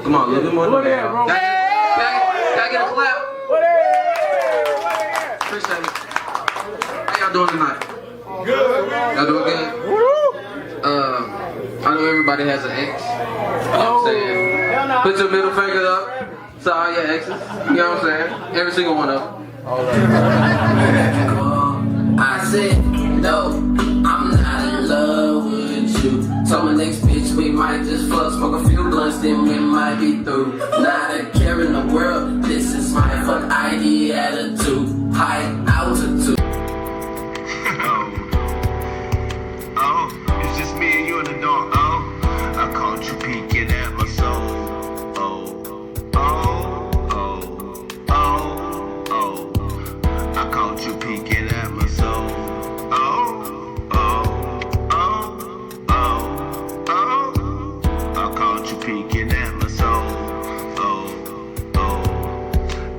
Come on, a little bit more. What is, bro? Can I get a clap? What is? Appreciate it. How y'all doing tonight? Good. Y'all doing good? I know everybody has an ex. You know what I'm saying? Put your middle finger up to all your exes. You know what I'm saying? Every single one of them. I said, no, I'm not in love with you. Told my next bitch we might just fuck, smoke a few blunts, then we might be through. Not a care in the world, this is my fuck ID attitude. High altitude. It's just me and you in the dark. I caught you peeking at my soul. I caught you peeking at my soul. I caught you peeking at my soul.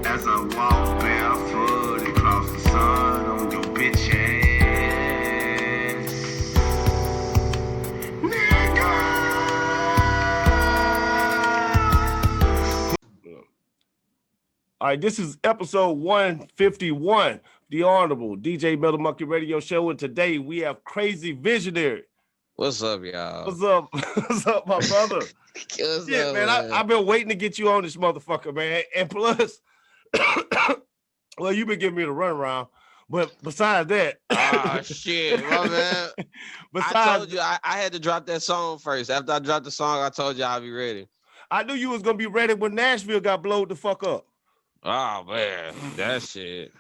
As I walk barefoot across the sun on your bitch ass. All right, this is episode 151, the Honorable DJ Metal Monkey Radio Show, and today we have Crazy Visionary. What's up, y'all? What's up? What's up, my brother? What's Shit, up, man, I've been waiting to get you on this motherfucker, man. And plus, well, you've been giving me the runaround, but besides that, shit, my man. Besides, I told you I had to drop that song first. After I dropped the song, I told you I'll be ready. I knew you was gonna be ready when Nashville got blowed the fuck up. Oh man, that shit.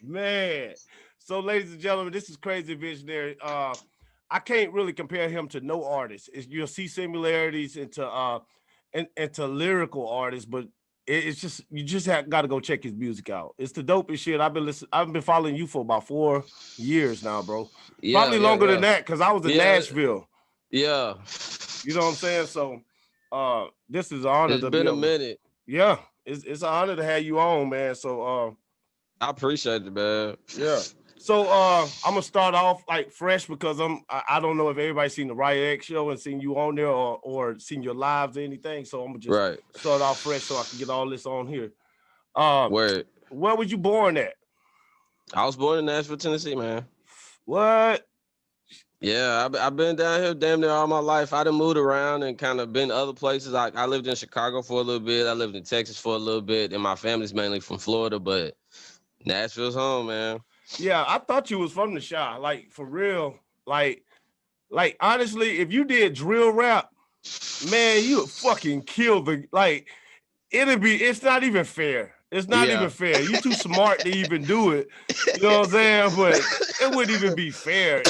Man. So, ladies and gentlemen, this is Crazy Visionary. I can't really compare him to no artist. You'll see similarities into lyrical artists, but it's just you just got to go check his music out. It's the dopest shit. I've been following you for about 4 years now, bro. Yeah, Probably longer than that because I was in Nashville. Yeah. You know what I'm saying? So, this is an honor. It's been a minute. Yeah, it's an honor to have you on, man. So, I appreciate it, man. yeah. So I'm gonna start off like fresh because I don't know if everybody's seen the Riot X show and seen you on there or seen your lives or anything. So I'm gonna just start off fresh so I can get all this on here. Where was you born at? I was born in Nashville, Tennessee, man. What? Yeah, I've been down here damn near all my life. I done moved around and kind of been other places. I lived in Chicago for a little bit. I lived in Texas for a little bit, and my family's mainly from Florida, but Nashville's home, man. Yeah, I thought you was from the Chi, like for real. Like honestly, if you did drill rap, man, you would fucking kill the like. It's not even fair. It's not even fair. You too smart to even do it. You know what I'm saying? But it wouldn't even be fair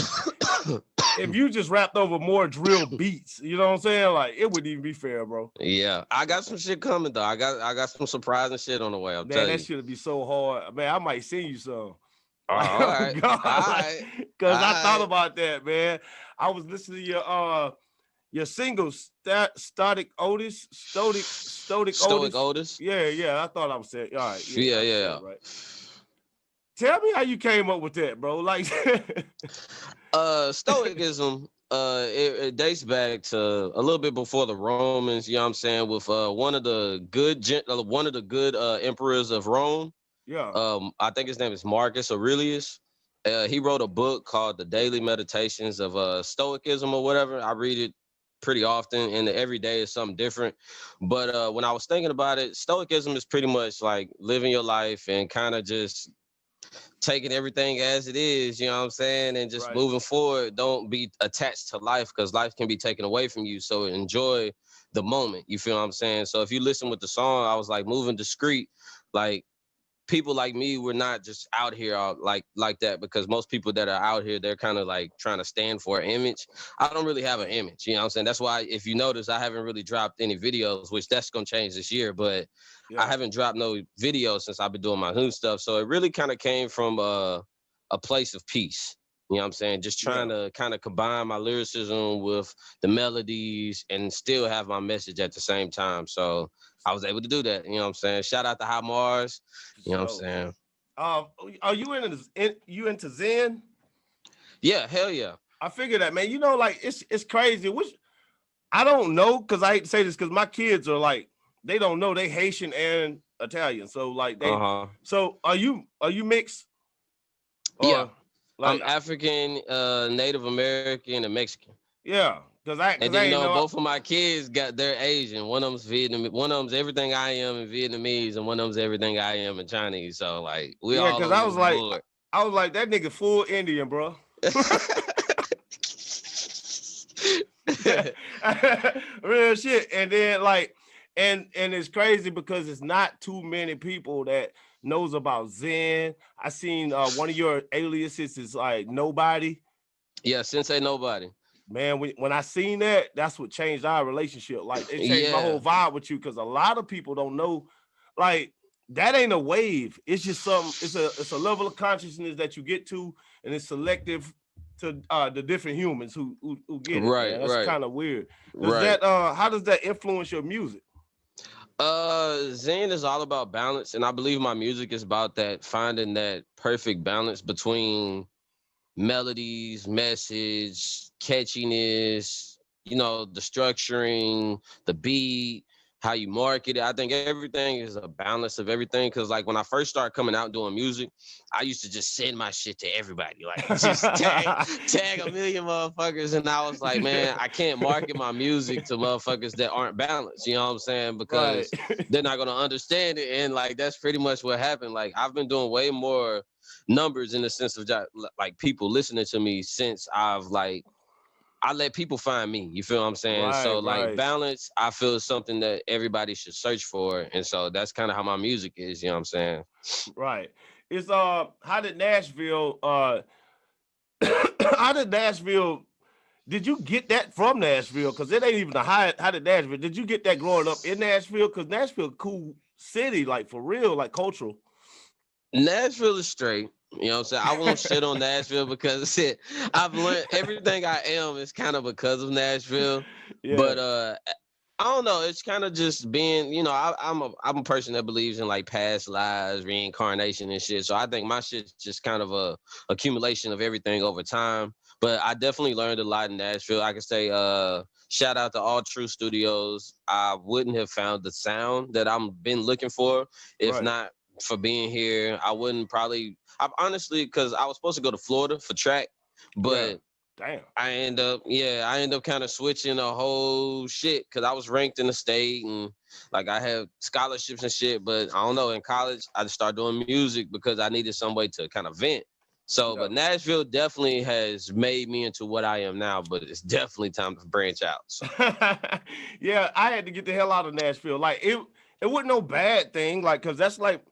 if you just rapped over more drill beats. You know what I'm saying? Like it wouldn't even be fair, bro. Yeah, I got some shit coming though. I got some surprising shit on the way. Man, that shit'd be so hard. Man, I might send you some. All right. Because I thought about that, man. I was listening to your single, Stoic Otis. Yeah. I thought I was saying, all right. Yeah. Right. Tell me how you came up with that, bro. Like, Stoicism. It dates back to a little bit before the Romans. You know what I'm saying? With one of the good emperors of Rome. Yeah. I think his name is Marcus Aurelius. He wrote a book called The Daily Meditations of Stoicism or whatever. I read it pretty often, and every day is something different. But when I was thinking about it, Stoicism is pretty much like living your life and kind of just taking everything as it is, you know what I'm saying? And just moving forward. Don't be attached to life because life can be taken away from you. So enjoy the moment. You feel what I'm saying? So if you listen with the song, I was like moving discreet, like people like me, we're not just out here like that because most people that are out here, they're kind of like trying to stand for an image. I don't really have an image, you know what I'm saying? That's why if you notice, I haven't really dropped any videos, which that's going to change this year, but I haven't dropped no videos since I've been doing my new stuff. So it really kind of came from a place of peace. You know what I'm saying? Just trying to kind of combine my lyricism with the melodies and still have my message at the same time. So I was able to do that. You know what I'm saying? Shout out to Hot Mars. You know what I'm saying? Are you into Zen? Yeah, hell yeah. I figured that, man. You know, like it's crazy. Which I don't know, because I hate to say this, because my kids are like they don't know they Haitian and Italian. So like they. Uh-huh. So are you mixed? Or, Yeah. like I'm African, Native American, and Mexican. yeah, And I then ain't know. both of my kids they're Asian. One of them's Vietnamese. One of them's everything I am in Vietnamese, and one of them's everything I am in Chinese. So like we all because over I was the like, board. that nigga full Indian, bro. Real shit. And then like, and it's crazy because it's not too many people that knows about Zen. I seen one of your aliases is like Nobody. Yeah, Sensei Nobody. Man, when I seen that, that's what changed our relationship. Like it changed my whole vibe with you because a lot of people don't know, like that ain't a wave. It's just it's a level of consciousness that you get to, and it's selective to the different humans who get it. Right, man. That's right. kind of weird. Right. How does that influence your music? Zen is all about balance, and I believe my music is about that, finding that perfect balance between melodies, message, catchiness, the structuring, the beat, how you market it. I think everything is a balance of everything. Cause like when I first started coming out doing music, I used to just send my shit to everybody, like just tag a million motherfuckers. And I was like, man, I can't market my music to motherfuckers that aren't balanced. You know what I'm saying? Because they're not gonna understand it. And like that's pretty much what happened. Like I've been doing way more numbers in the sense of like people listening to me since I let people find me. You feel what I'm saying? Right, so like right. balance, I feel is something that everybody should search for. And so that's kind of how my music is, you know what I'm saying? Right. It's how did Nashville did you get that from Nashville? Because it ain't even how did Nashville. Did you get that growing up in Nashville? Because Nashville cool city, like for real, like cultural. Nashville is straight. You know what I'm saying? I won't shit on Nashville because I've learned everything I am is kind of because of Nashville. Yeah. But I don't know. It's kind of just being, I'm a person that believes in like past lives, reincarnation and shit. So I think my shit's just kind of a accumulation of everything over time. But I definitely learned a lot in Nashville. I can say shout out to All True Studios. I wouldn't have found the sound that I've been looking for if not for being here. I wouldn't probably. I honestly, because I was supposed to go to Florida for track, but damn, I end up kind of switching a whole shit because I was ranked in the state and like I have scholarships and shit. But I don't know. In college, I just started doing music because I needed some way to kind of vent. So, but Nashville definitely has made me into what I am now. But it's definitely time to branch out. So. Yeah, I had to get the hell out of Nashville. Like it wasn't no bad thing. Like, cause that's like.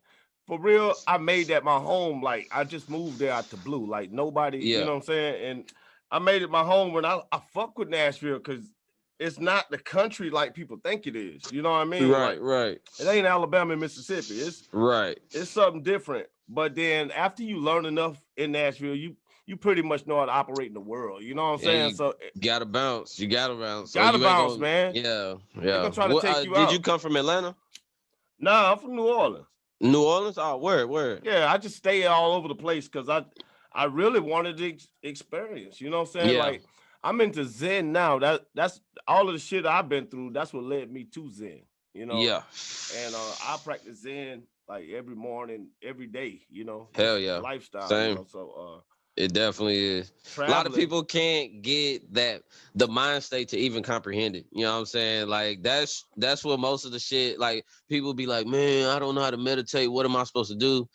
For real, I made that my home. Like I just moved there out the blue. Like nobody, you know what I'm saying? And I made it my home when I fuck with Nashville because it's not the country like people think it is. You know what I mean? Right, like, right. It ain't Alabama and Mississippi. It's It's something different. But then after you learn enough in Nashville, you pretty much know how to operate in the world. You know what I'm saying? So gotta bounce. You gotta bounce. Gotta bounce, man. Yeah. They're gonna try to take you out. Did you come from Atlanta? Nah, I'm from New Orleans. New Orleans? Oh, word. Yeah, I just stay all over the place because I really wanted the experience. You know what I'm saying? Yeah. Like I'm into Zen now. That's all of the shit I've been through. That's what led me to Zen. You know? Yeah. And I practice Zen like every morning, every day. You know? Hell yeah. Lifestyle. Same. You know? So it definitely is. Traveling. A lot of people can't get the mind state to even comprehend it. You know what I'm saying? Like that's what most of the shit, like people be like, man, I don't know how to meditate. What am I supposed to do?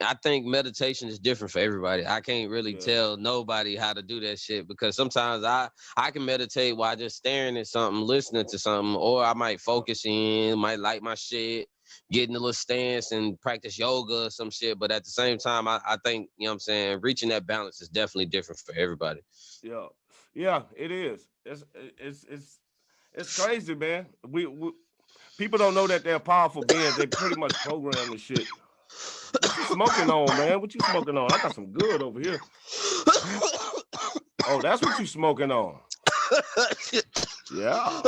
I think meditation is different for everybody. I can't really tell nobody how to do that shit because sometimes I can meditate while just staring at something, listening to something, or I might focus in, might light my shit, get in a little stance and practice yoga or some shit. But at the same time, I think, you know what I'm saying, reaching that balance is definitely different for everybody. Yeah, it is. It's crazy, man. We people don't know that they're powerful beings. They pretty much program the shit. What you smoking on, man? What you smoking on? I got some good over here. Oh, that's what you smoking on. Yeah.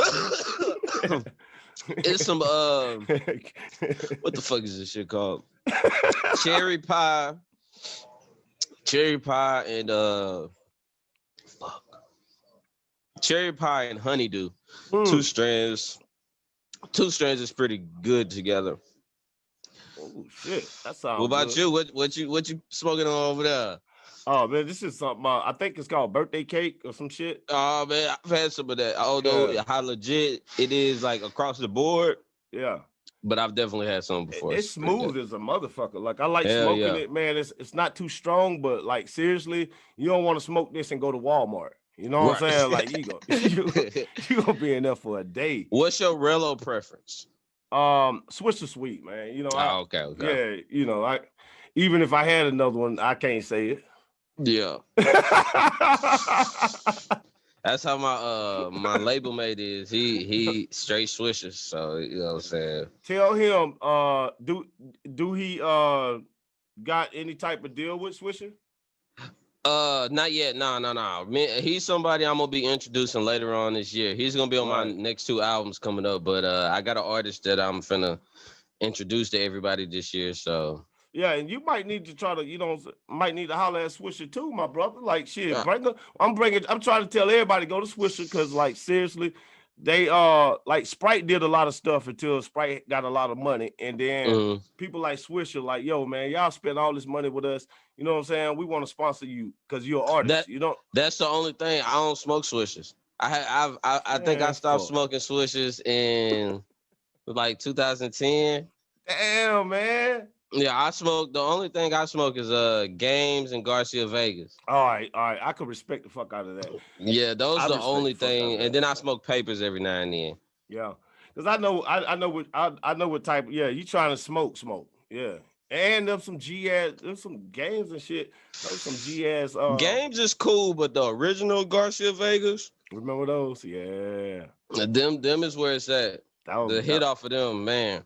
It's some what the fuck is this shit called? Cherry pie and cherry pie and honeydew. 2 strands, 2 Strains is pretty good together. Oh shit, that sounds. What about good. you? What you smoking on over there? Oh man, this is something. I think it's called birthday cake or some shit. Oh man, I've had some of that. Although Yeah. how legit it is, like across the board, Yeah, but I've definitely had some before. it's pretty good. smooth as a motherfucker. Like I like Hell smoking yeah. it, man. It's not too strong, but like seriously, you don't want to smoke this and go to Walmart. You know what I'm saying? Like you gonna be in there for a day. What's your Relo preference? Swisher Sweet, man. You know, Oh, okay. yeah, you know, I even if I had another one, I can't say it. Yeah. That's how my label mate is. He straight swishers. So you know what I'm saying. Tell him, do he got any type of deal with Swisher? Not yet. No. He's somebody I'm gonna be introducing later on this year. He's gonna be on my next 2 albums coming up. But I got an artist that I'm finna introduce to everybody this year. So Yeah, and you might need to try to, might need to holler at Swisher too, my brother. Like shit, Yeah. I'm trying to tell everybody to go to Swisher because like seriously, they like Sprite did a lot of stuff until Sprite got a lot of money, and then people like Swisher like, yo man, y'all spend all this money with us. You know what I'm saying? We want to sponsor you because you're an artist. That's the only thing. I don't smoke swishers. I think I stopped smoking swishers in like 2010. Damn, man. Yeah, I smoke. The only thing I smoke is Games and Garcia Vegas. All right. I could respect the fuck out of that. Yeah, those are the only thing. And then I that. smoke papers every now and then. Yeah, because I know what type. Yeah, you trying to smoke. Yeah, and there's some there's some games and shit. There's some G ass. Games is cool, but the original Garcia Vegas. Remember those? Yeah. Them is where it's at. The hit off of them, man.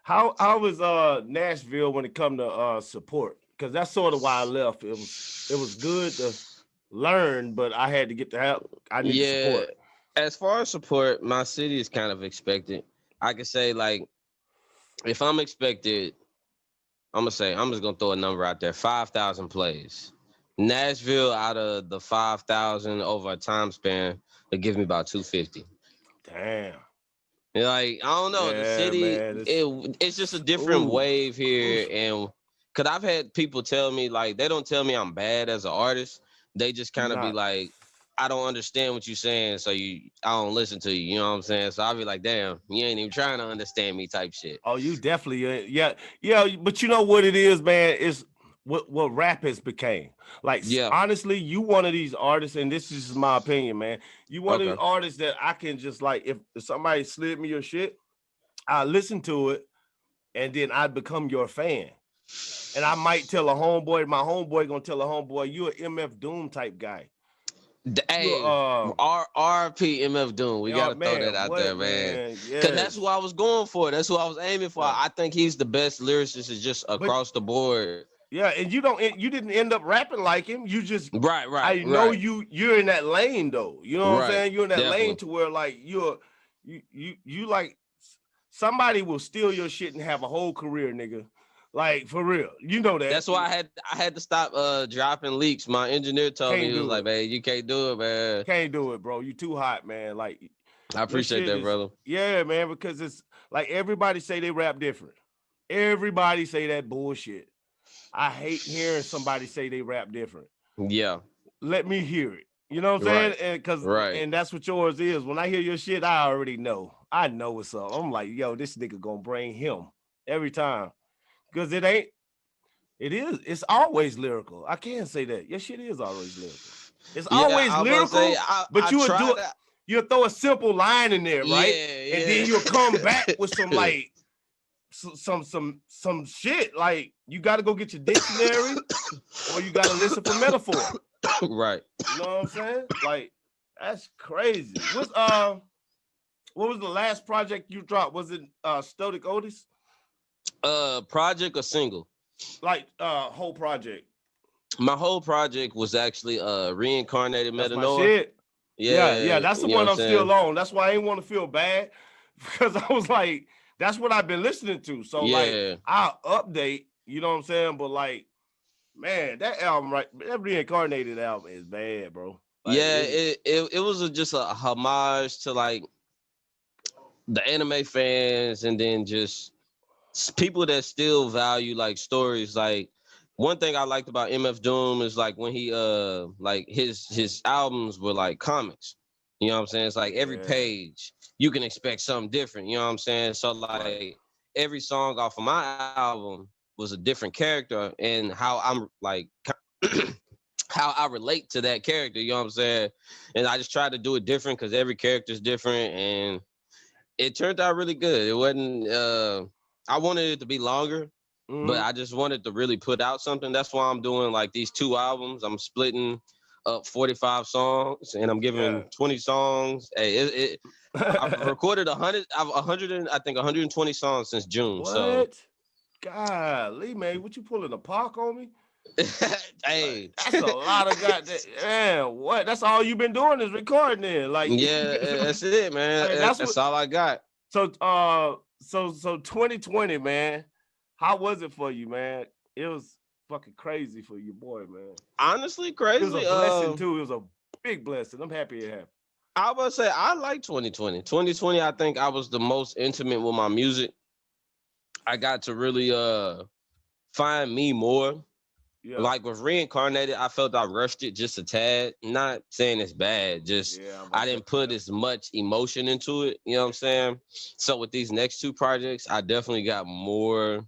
How was Nashville when it come to support? Because that's sort of why I left. It was good to learn, but I had to get the help. I need support. As far as support, my city is kind of expected. I could say like, if I'm expected, I'm just gonna throw a number out there: 5,000 plays. Nashville, out of the 5,000 over a time span, they give me about 250. Damn. Like, I don't know, the city, man, it's just a different wave here. And because I've had people tell me, like, they don't tell me I'm bad as an artist. They just kind of be like, I don't understand what you're saying, so I don't listen to you. You know what I'm saying? So I'll be like, damn, you ain't even trying to understand me type shit. Oh, you definitely, yeah. But you know what it is, man? It's what rap has became. Like, honestly, you one of these artists, and this is my opinion, man. You one of these artists that I can just like, if somebody slid me your shit, I listen to it, and then I'd become your fan. And I might tell a homeboy, my homeboy gonna tell a homeboy, you an MF Doom type guy. Hey, RP MF Doom. We gotta throw that out there, man. Because that's who I was going for. That's who I was aiming for. I think he's the best lyricist, just across the board. Yeah, and you didn't end up rapping like him. You just right. I know you're in that lane though. You know what I'm saying? You're in that lane to where like you like somebody will steal your shit and have a whole career, nigga. Like for real, you know that. That's why I had to stop dropping leaks. My engineer told me, he was like, "Man, you can't do it, man. Can't do it, bro. You too hot, man." Like, I appreciate that, brother. Yeah, man, because it's like everybody say they rap different. Everybody say that bullshit. I hate hearing somebody say they rap different. Yeah, let me hear it. You know what I'm saying? And that's what yours is. When I hear your shit, I already know. I know what's up. I'm like, yo, this nigga gonna bring him every time. Because it's always lyrical. I can't say that. Your shit is always lyrical. It's always lyrical, but you'll throw a simple line in there, right? Yeah. And then you'll come back with some like some shit. Like you gotta go get your dictionary or you gotta listen for metaphor. Right. You know what I'm saying? Like, that's crazy. What was the last project you dropped? Was it Stoic Otis? Project or single? Like whole project. My whole project was actually Reincarnated That's Metanoia. my shit. Yeah, that's the one I'm still on. That's why I ain't want to feel bad because I was like, that's what I've been listening to. So like I'll update, you know what I'm saying? But like, man, that album, that Reincarnated album is bad, bro. Like, it was just a homage to like the anime fans, and then just people that still value like stories. Like one thing I liked about MF Doom is like when he like his albums were like comics. You know what I'm saying? It's like every page you can expect something different. You know what I'm saying? So like every song off of my album was a different character, and how I'm like how I relate to that character. You know what I'm saying? And I just tried to do it different because every character is different, and it turned out really good. It wasn't. I wanted it to be longer, but I just wanted to really put out something. That's why I'm doing like these 2 albums. I'm splitting up 45 songs, and I'm giving 20 songs. Hey, I've recorded 100. I've 100 and I think 120 songs since June. What? So, Golly, man, what you pulling a park on me? hey, that's a lot of goddamn. Man, what? That's all you've been doing is recording it. Like, yeah, that's it, man. Hey, that's all I got. So, so 2020, man. How was it for you, man? It was fucking crazy for your boy, man. Honestly, crazy. It was a blessing too. It was a big blessing. I'm happy it happened. I would say I like 2020. 2020, I think I was the most intimate with my music. I got to really find me more. Yeah. Like with Reincarnated, I felt I rushed it just a tad. Not saying it's bad, just I didn't put as much emotion into it. You know what I'm saying? So with these next 2 projects, I definitely got more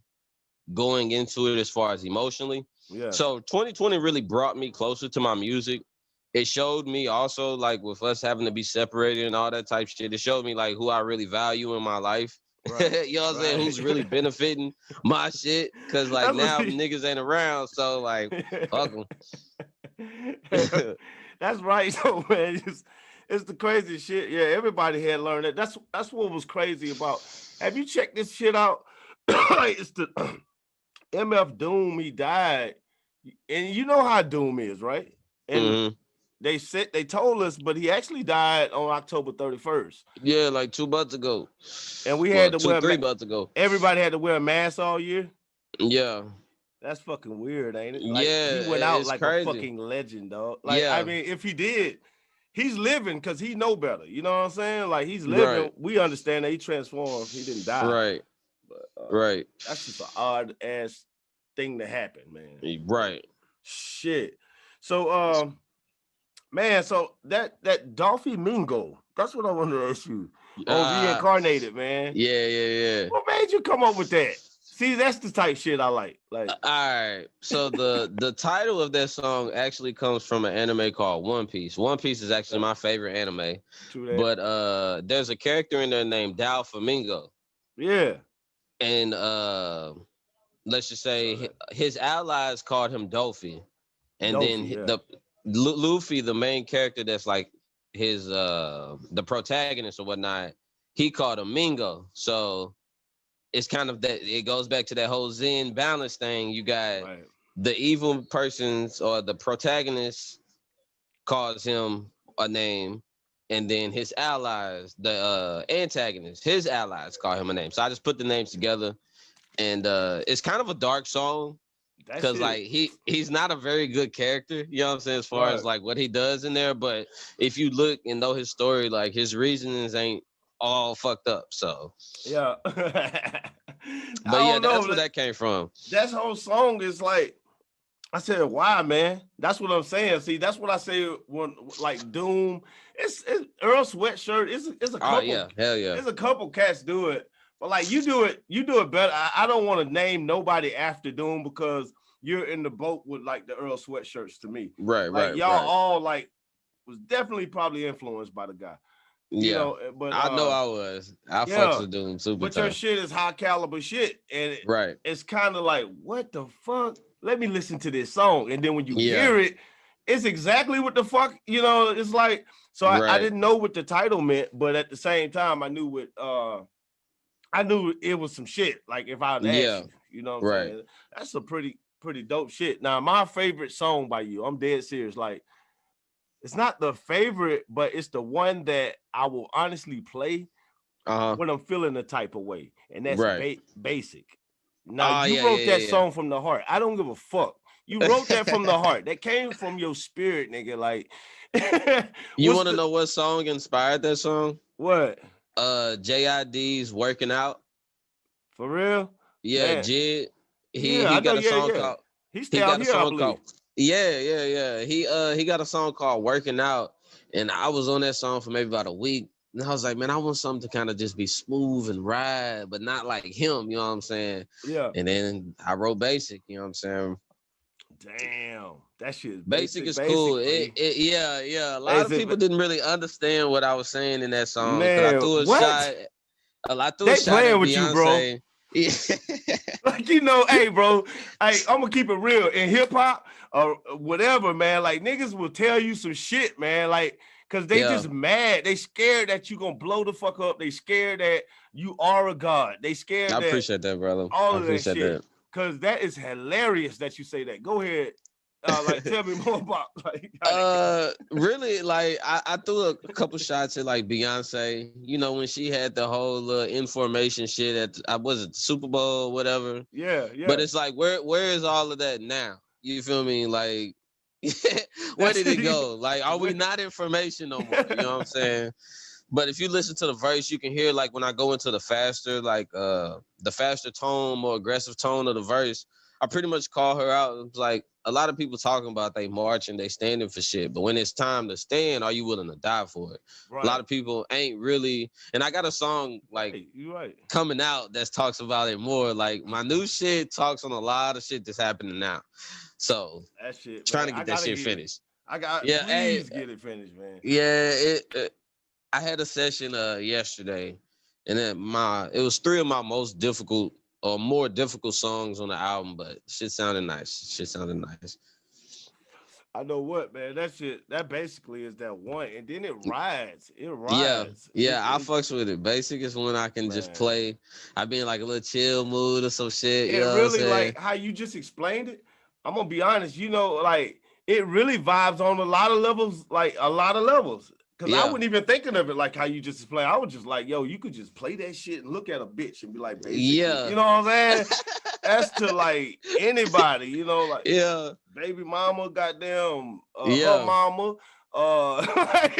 going into it as far as emotionally. Yeah. So 2020 really brought me closer to my music. It showed me also, like with us having to be separated and all that type shit, it showed me like who I really value in my life. Right. You know what I'm saying? Who's really benefiting my shit? Because like now niggas ain't around, so like fuck them. That's right, so man. It's the craziest shit. Yeah, everybody had learned it. That's what was crazy about. Have you checked this shit out? It's the MF Doom. He died, and you know how Doom is, right? And they told us, but he actually died on October 31st. Yeah, like 2 months ago. And we had to wear 3 months ago. Everybody had to wear a mask all year. Yeah. That's fucking weird, ain't it? Like, yeah. He went out like crazy. A fucking legend, dog. Like, I mean, if he did, he's living because he know better. You know what I'm saying? Like, he's living. Right. We understand that he transformed. He didn't die. Right. But, right. That's just an odd ass thing to happen, man. Right. Shit. So, man, so that Dolphy Mingo, that's what I wanted to ask you. Reincarnated, man. Yeah. What made you come up with that? See, that's the type shit I like. Like, all right. So the title of that song actually comes from an anime called One Piece. One Piece is actually my favorite anime. But there's a character in there named Doflamingo. Yeah. And let's just say his allies called him Dolphy. And then Luffy, the main character that's like his the protagonist or whatnot, he called him Mingo. So it's kind of that, it goes back to that whole Zen balance thing. You got the evil persons or the protagonist calls him a name, and then his allies, the antagonist, his allies call him a name. So I just put the names together, and it's kind of a dark song. Because like he's not a very good character, you know what I'm saying, as far as like what he does in there. But if you look and know his story, like his reasonings ain't all fucked up. So yeah. But yeah, that's where that came from. That whole song is like, I said, why, man? That's what I'm saying. See, that's what I say when like Doom. It's Earl Sweatshirt. It's a couple. Oh yeah, hell yeah. There's a couple cats do it. But like you do it better. I don't want to name nobody after Doom because you're in the boat with like the Earl Sweatshirts to me. Right. Y'all all like was definitely probably influenced by the guy. You know, but I know I was. I fucks with Doom super. But your shit is high caliber shit, and it's kind of like, what the fuck? Let me listen to this song, and then when you hear it, it's exactly what the fuck. You know, it's like so. I didn't know what the title meant, but at the same time, I knew what. I knew it was some shit. Like if I asked you know what I'm saying? That's a pretty dope shit. Now, my favorite song by you, I'm dead serious. Like, it's not the favorite, but it's the one that I will honestly play when I'm feeling a type of way. And that's Basic. Now, you wrote that song from the heart. I don't give a fuck. You wrote that from the heart. That came from your spirit, nigga. Like, you want to know what song inspired that song? What? JID's Working Out. For real? Yeah, Man. Jid. Yeah, I He know. got a song Yeah. called He he stay out got a here, I song believe. called Yeah. He got a song called Working Out. And I was on that song for maybe about a week. And I was like, man, I want something to kind of just be smooth and ride, but not like him, you know what I'm saying? Yeah. And then I wrote Basic, you know what I'm saying? Damn. That shit is Basic basic. is cool. Basic, Yeah. A lot of people didn't really understand what I was saying in that song because I man, threw a what? shot. I threw They a shot playing at with you, bro. Beyonce. Yeah. Like, you know, hey, bro, I'm gonna keep it real. In hip-hop or whatever, man, like niggas will tell you some shit, man, like, cause they just mad. They scared that you gonna blow the fuck up. They scared that you are a god. They scared I that appreciate that, brother. all I of that appreciate shit. that. Cause that is hilarious that you say that. Go ahead. Like, tell me more about like really, like I threw a couple shots at like Beyonce, you know, when she had the whole information shit at I was it Super Bowl or whatever. Yeah. But it's like where is all of that now? You feel me? Like where did it go? Like, are we not information no more? You know what I'm saying? But if you listen to the verse, you can hear like when I go into the faster tone, more aggressive tone of the verse, I pretty much call her out. It's like a lot of people talking about they marching, they standing for shit. But when it's time to stand, are you willing to die for it? Right. A lot of people ain't really. And I got a song like coming out that talks about it more. Like my new shit talks on a lot of shit that's happening now. So that shit, trying to get that shit finished. Please get it finished, man. Yeah, I had a session yesterday, and then it was 3 of my most difficult or more difficult songs on the album, but shit sounded nice. I know what, man. That basically is that one, and then it rides. It rides. Yeah. I fucks with it. Basic is when I can just play. I be in like a little chill mood or some shit. It really like how you just explained it. I'm gonna be honest. You know, like it really vibes on a lot of levels. Because I wasn't even thinking of it like how you just explained. I was just like, yo, you could just play that shit and look at a bitch and be like, basically, you know what I'm saying? That's to like anybody, you know, like baby mama, goddamn, her mama, that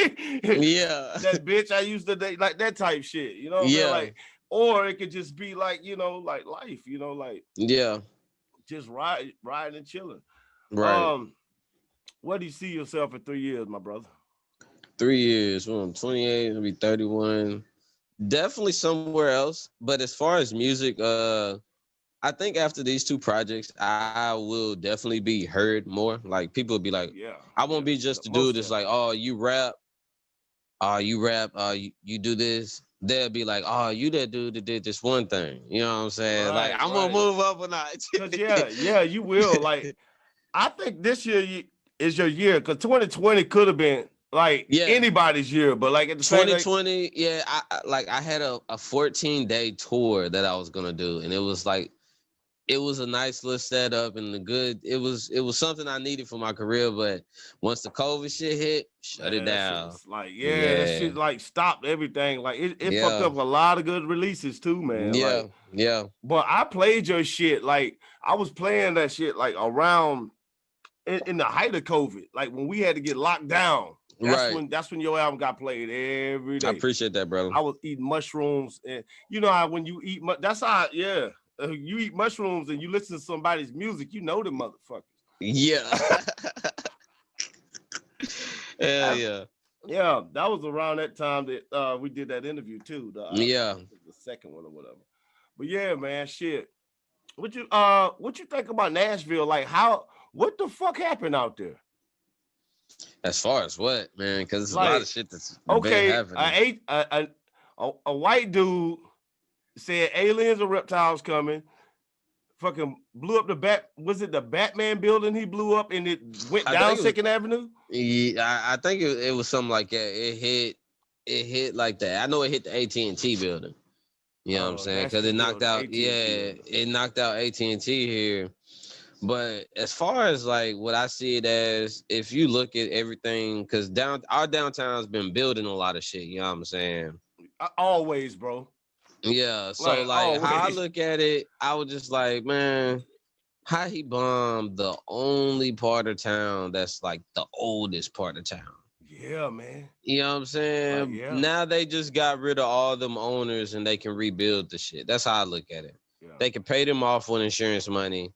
bitch I used to date, like that type shit, you know what I'm saying? Like, or it could just be like, you know, like life, you know, like just riding and chilling. Right. Where do you see yourself in 3 years, my brother? 3 years. Well, I'm 28, I'll be 31. Definitely somewhere else. But as far as music, I think after these 2 projects, I will definitely be heard more. Like people will be like, I won't be just a dude that's like, oh, you rap, you do this. They'll be like, oh, you that dude that did this one thing. You know what I'm saying? Like I'm gonna move up a notch. You will. Like I think this year is your year because 2020 could have been like anybody's year, but like at the 2020, I had a 14-day tour that I was gonna do, and it was a nice little setup and it was something I needed for my career, but once the COVID shit hit, shut it down. Like that shit like stopped everything. Like it fucked up a lot of good releases too, man. But I played your shit like I was playing that shit like around in the height of COVID, like when we had to get locked down. That's when your album got played every day. I appreciate that, brother. I was eating mushrooms, and you know how when you eat, that's how you eat mushrooms and you listen to somebody's music, you know the motherfuckers. Yeah. Hell yeah. Yeah, that was around that time that we did that interview too. The second one or whatever. But yeah, man, shit. What you think about Nashville? Like what the fuck happened out there? As far as what, man? Because it's like, a lot of shit that's been happening. A white dude said aliens or reptiles coming. Fucking blew up the Batman building he blew up and it went down 2nd Avenue? Yeah, I think it was something like that. It hit like that. I know it hit the AT&T building. You know what I'm saying? Because it knocked out, it knocked out AT&T here. But as far as like what I see it as, if you look at everything, because our downtown's been building a lot of shit, you know what I'm saying? Always, bro. Yeah, so like how I look at it, I was just like, man, how he bombed the only part of town that's like the oldest part of town. Yeah, man. You know what I'm saying? Like, yeah. Now they just got rid of all them owners and they can rebuild the shit. That's how I look at it. Yeah. They can pay them off with insurance money.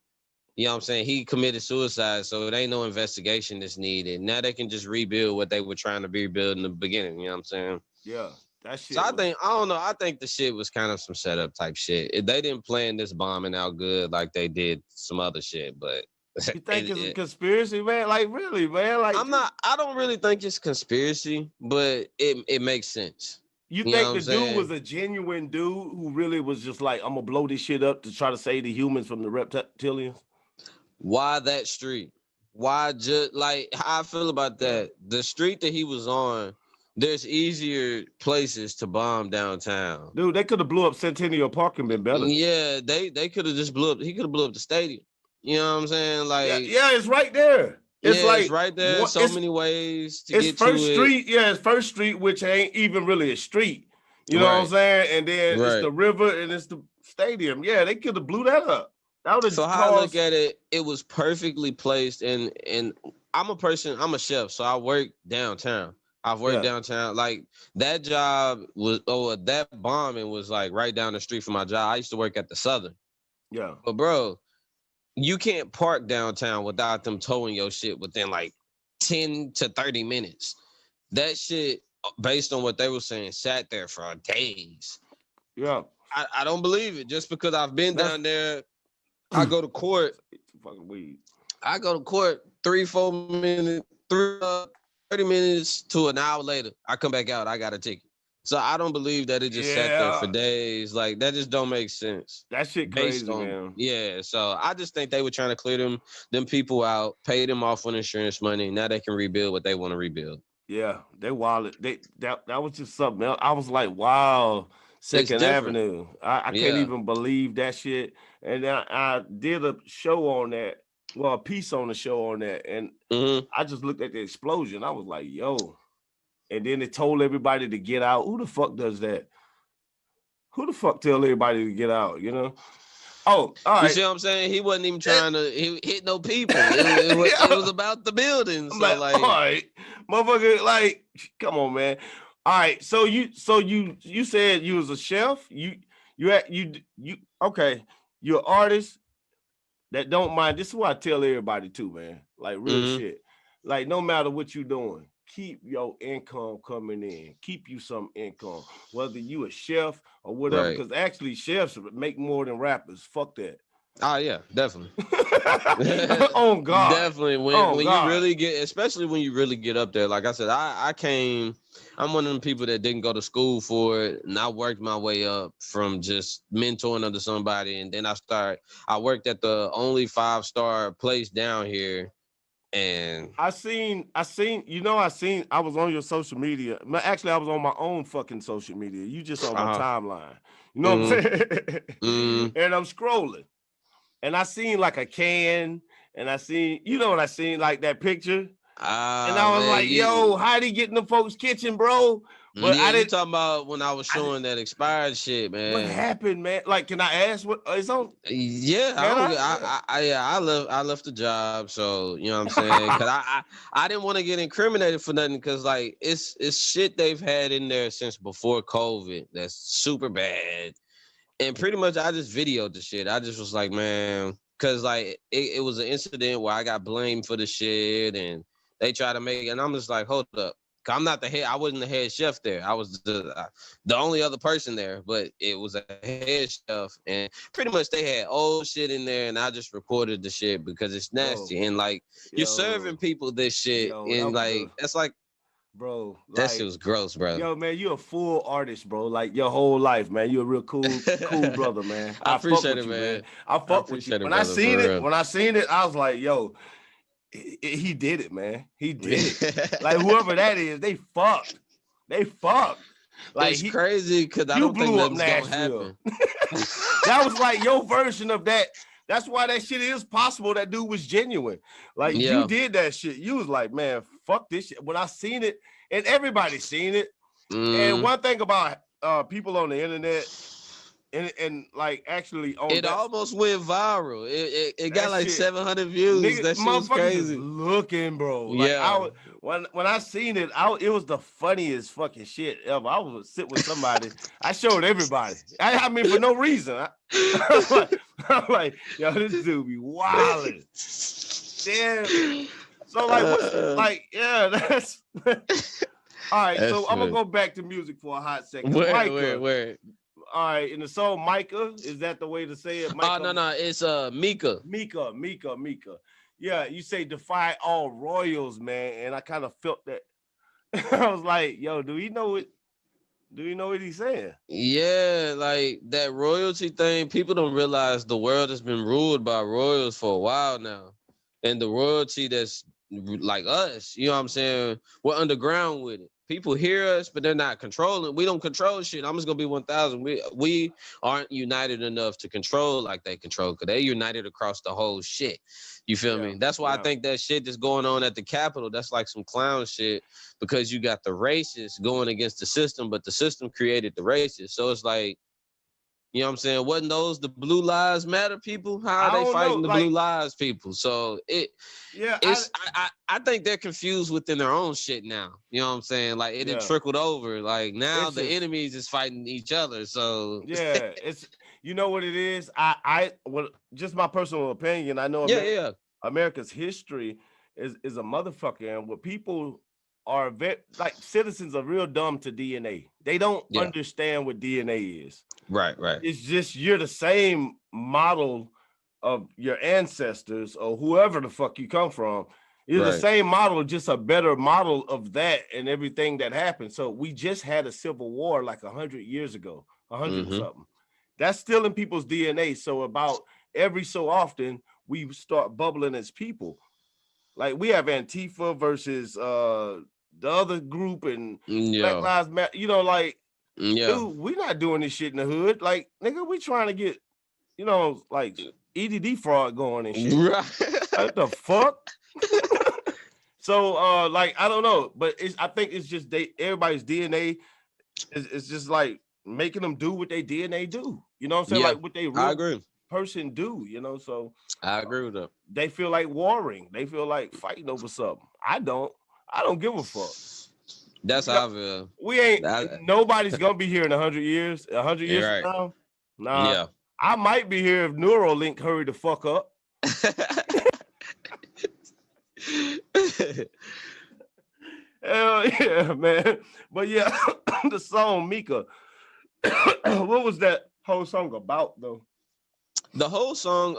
You know what I'm saying? He committed suicide, so it ain't no investigation that's needed. Now they can just rebuild what they were trying to rebuild in the beginning. You know what I'm saying? Yeah. That shit. So I don't know. I think the shit was kind of some setup type shit. They didn't plan this bombing out good like they did some other shit, but you think it's a conspiracy, man? Like, really, man? Like, I don't really think it's conspiracy, but it makes sense. You think the dude was a genuine dude who really was just like, I'm gonna blow this shit up to try to save the humans from the reptilians? Why that street? Why just like how I feel about that? The street that he was on, there's easier places to bomb downtown. Dude, they could have blew up Centennial Park and been better. Yeah, they could have just blew up. He could have blew up the stadium. You know what I'm saying? Like, yeah, it's right there. It's like it's right there. So many ways to get First to Street. Yeah, it's First Street, which ain't even really a street. You know what I'm saying? And then it's the river and it's the stadium. Yeah, they could have blew that up. So how I look at it, it was perfectly placed. And I'm a chef, so I work downtown. I've worked downtown. Like that job was, that bombing was like right down the street from my job. I used to work at the Southern. Yeah. But bro, you can't park downtown without them towing your shit within like 10 to 30 minutes. That shit, based on what they were saying, sat there for days. Yeah. I don't believe it. Just because I've been down there, I go to court. Fucking weed. I go to court 3-4 minutes, 30 minutes to an hour later. I come back out. I got a ticket. So I don't believe that it just sat there for days. Like that just don't make sense. That shit crazy, man. Yeah. So I just think they were trying to clear them people out, pay them off with insurance money. Now they can rebuild what they want to rebuild. Yeah, they wild. That was just something else. I was like, wow. Second Avenue. I can't even believe that shit. And I did a show on that, well, a piece on the show on that, and I just looked at the explosion. I was like, yo. And then it told everybody to get out. Who the fuck does that? Who the fuck tell everybody to get out, you know? Oh, all right. You see what I'm saying? He wasn't even trying to hit no people. It was about the building. So like, all right, motherfucker, like, come on, man. All right, so you said you was a chef. You okay? You're an artist that don't mind. This is what I tell everybody too, man. Like real shit. Like no matter what you're doing, keep your income coming in. Keep you some income, whether you a chef or whatever. Because actually, chefs make more than rappers. Fuck that. Oh yeah, definitely. Oh God, definitely. When you really get, especially when you really get up there. Like I said, I'm one of them people that didn't go to school for it, and I worked my way up from just mentoring under somebody, and then I worked at the only 5-star place down here, and I was on your social media. Actually, I was on my own fucking social media. You just on my timeline. You know what I'm saying? And I'm scrolling. And I seen like a can, and I seen, you know what I seen, like that picture. And I was like, yo, how'd he get in the folks' kitchen, bro? But I didn't talk about when I was showing that expired shit, man. What happened, man? Like, can I ask what it's on? Yeah, I left the job, so you know what I'm saying? Because I didn't want to get incriminated for nothing, because like it's shit they've had in there since before COVID that's super bad. And pretty much I just videoed the shit. I just was like, man, because like it was an incident where I got blamed for the shit, and they tried to make it, and I'm just like, hold up. I'm not the head. I wasn't the head chef there. I was the only other person there, but it was a head chef, and pretty much they had old shit in there, and I just recorded the shit because it's nasty. And like you're serving people this shit, and like that's like, bro, that shit was gross, bro. Yo, man, you're a full artist, bro. Like your whole life, man. You're a real cool brother, man. I appreciate it, man. I fuck with you. When I seen it, I was like, yo. He did it, man. He did it. Like whoever that is, they fucked. Like it's crazy because I don't think nothing's gonna happen. That was like your version of that. That's why that shit is possible. That dude was genuine. Like you did that shit. You was like, man, fuck this shit. When I seen it, and everybody's seen it. And one thing about people on the internet, and like actually on It that, almost went viral. It got that like shit, 700 views. nigga, That shit was motherfuckers is crazy. looking, bro. Like Yeah. when I seen it, it was the funniest fucking shit ever. I was sit with somebody. I showed everybody. I mean, for no reason. I'm like, yo, this dude be wilding. Damn. So like, what's like, yeah, that's all right. That's So I'm gonna funny. go back to music for a hot second. Where? Micah. All right, in the song Micah, is that the way to say it? Micah? Oh no, it's Mika. Mika. Yeah, you say defy all royals, man, and I kind of felt that. I was like, yo, do you know it? Do you know what he's saying? Yeah, like that royalty thing. People don't realize the world has been ruled by royals for a while now, and the royalty that's like us, you know what I'm saying? We're underground with it. People hear us, but they're not controlling. We don't control shit. I'm just gonna be 1,000. We aren't united enough to control like they control, because they united across the whole shit. You feel me? That's why I think that shit that's going on at the Capitol, that's like some clown shit, because you got the racists going against the system, but the system created the racists. So it's like, you know what I'm saying? Wasn't those the Blue Lives Matter people? How are they fighting the Blue Lives people? So I think they're confused within their own shit now. You know what I'm saying? Like it trickled over. Like now the enemies is fighting each other. So yeah, it's, you know what it is? Well, just my personal opinion. I know America's history is a motherfucker, and what people are like citizens are real dumb to DNA. They don't understand what DNA is. Right. It's just you're the same model of your ancestors or whoever the fuck you come from. You're the same model, just a better model of that and everything that happened. So we just had a civil war like 100 years ago, 100 and something. That's still in people's DNA. So about every so often we start bubbling as people. Like we have Antifa versus the other group and Black Lives Matter. You know, like, dude, we not doing this shit in the hood. Like, nigga, we trying to get, you know, like EDD fraud going and shit. Right. What the fuck? So, like, I don't know, but I think it's just everybody's DNA is just like making them do what they DNA do. You know what I'm saying? Like what they real person do, you know? So I agree with that. They feel like warring. They feel like fighting over something. I don't give a fuck. That's how I feel. We ain't, nobody's gonna be here in 100 years. 100 years from now? Nah. Yeah. I might be here if Neuralink hurry the fuck up. Hell yeah, man. But yeah, the song Mika. What was that whole song about though? The whole song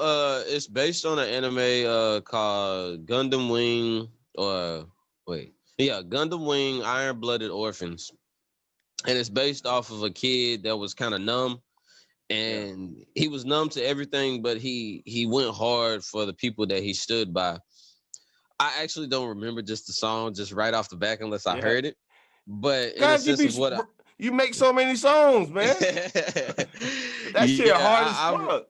is based on an anime called Gundam Wing, Gundam Wing Iron-Blooded Orphans. And it's based off of a kid that was kind of numb, and he was numb to everything, but he went hard for the people that he stood by. I actually don't remember just the song just right off the back unless I heard it. But in a sense of what you make so many songs, man. That shit hard as fuck.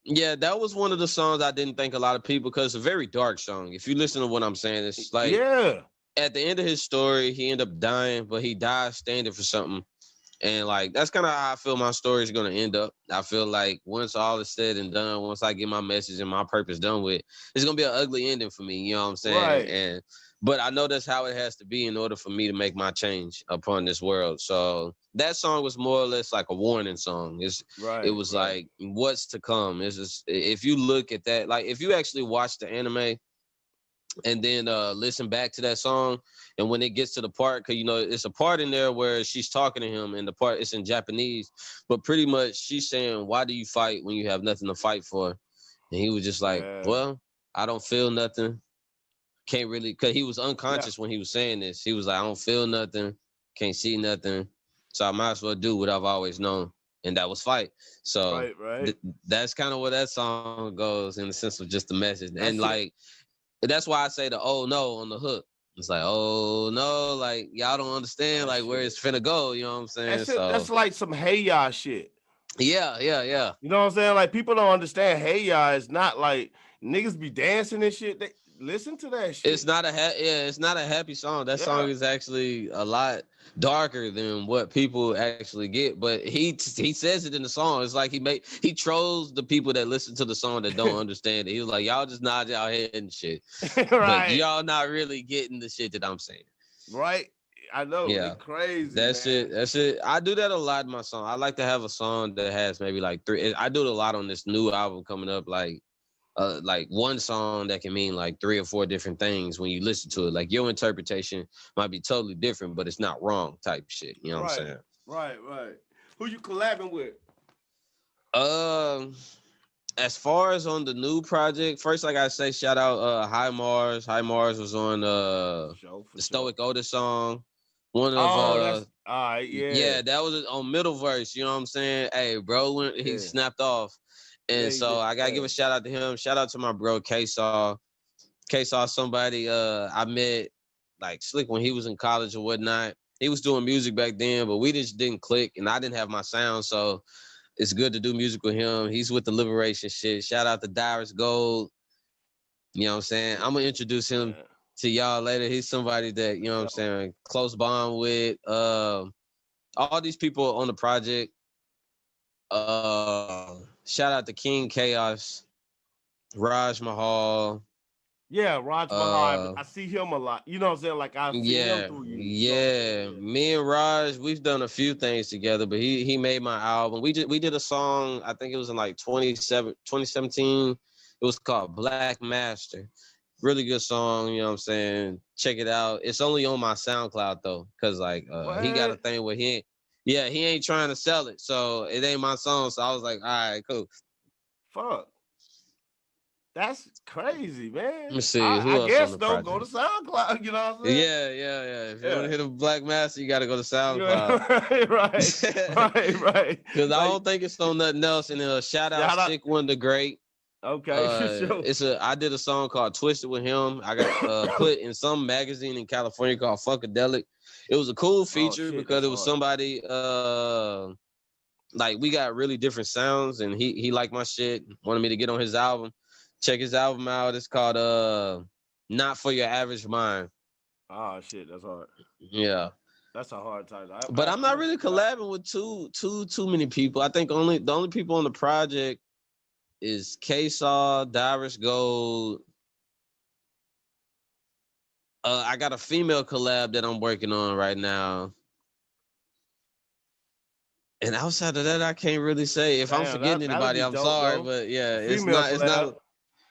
Yeah, that was one of the songs I didn't think a lot of people, because it's a very dark song. If you listen to what I'm saying, it's like at the end of his story, he ended up dying, but he died standing for something. And like that's kind of how I feel my story is going to end up. I feel like once all is said and done, once I get my message and my purpose done with, it's going to be an ugly ending for me. You know what I'm saying? But I know that's how it has to be in order for me to make my change upon this world. So that song was more or less like a warning song. It was like what's to come. It's just, if you look at that, like if you actually watch the anime and then listen back to that song, and when it gets to the part, because you know it's a part in there where she's talking to him, and the part it's in Japanese, but pretty much she's saying, "Why do you fight when you have nothing to fight for?" And he was just like, "Well, I don't feel nothing. Can't really," because he was unconscious when he was saying this. He was like, "I don't feel nothing, can't see nothing, so I might as well do what I've always known," and that was fight. So that's kind of where that song goes in the sense of just the message, and like that's why I say the "oh no" on the hook. It's like, oh no, like y'all don't understand like where it's finna go. You know what I'm saying? That's like some hey ya shit. Yeah. You know what I'm saying? Like people don't understand hey ya is not like niggas be dancing and shit. listen to that shit. It's not a it's not a happy song. That song is actually a lot darker than what people actually get. But he says it in the song. It's like he trolls the people that listen to the song that don't understand it. He was like, y'all just nod y'all head and shit. Right. But y'all not really getting the shit that I'm saying. Right. I know. Yeah. Crazy. That's man. it. That's it. I do that a lot in my song. I like to have a song that has maybe like 3. I do it a lot on this new album coming up. Like one song that can mean like 3 or 4 different things when you listen to it. Like your interpretation might be totally different, but it's not wrong type shit. You know what I'm saying? Right. Who you collabing with? As far as on the new project, first, like I say, shout out High Mars. High Mars was on the Stoic Otis song. One of that's all right, yeah, that was on middle verse. You know what I'm saying? Hey, bro, he snapped off. And so I gotta give a shout out to him. Shout out to my bro K-Saw. K-Saw, somebody I met like slick when he was in college or whatnot. He was doing music back then, but we just didn't click, and I didn't have my sound. So it's good to do music with him. He's with the Liberation shit. Shout out to Dyrus Gold. You know what I'm saying? I'm gonna introduce him to y'all later. He's somebody that, you know what I'm saying, close bond with. All these people on the project. Shout out to King Chaos, Raj Mahal. Yeah, Raj Mahal. I see him a lot. You know what I'm saying? Like I see him through you. Yeah. Me and Raj, we've done a few things together, but he made my album. We did a song, I think it was in like 2017. It was called Black Master. Really good song, you know what I'm saying? Check it out. It's only on my SoundCloud though, because like he got a thing where he ain't trying to sell it, so it ain't my song. So I was like, all right, cool. Fuck. That's crazy, man. Let me see. I guess though, go to SoundCloud. You know what I'm saying? Yeah. If you want to hit a Black Master, you got to go to SoundCloud. right. Because I don't think it's on nothing else. And shout out Stick One the Great. Okay, sure. I did a song called Twisted with him. I got put in some magazine in California called Funkadelic. It was a cool feature because it was somebody like we got really different sounds, and he liked my shit, wanted me to get on his album. Check his album out. It's called Not For Your Average Mind. Oh shit, that's hard. Yeah. That's a hard title. But I'm not really collabing with too many people. I think the only people on the project is K-Saw, Dyrus Gold. I got a female collab that I'm working on right now. And outside of that, I can't really say. If I'm forgetting anybody, I'm sorry. Though. But yeah, it's not.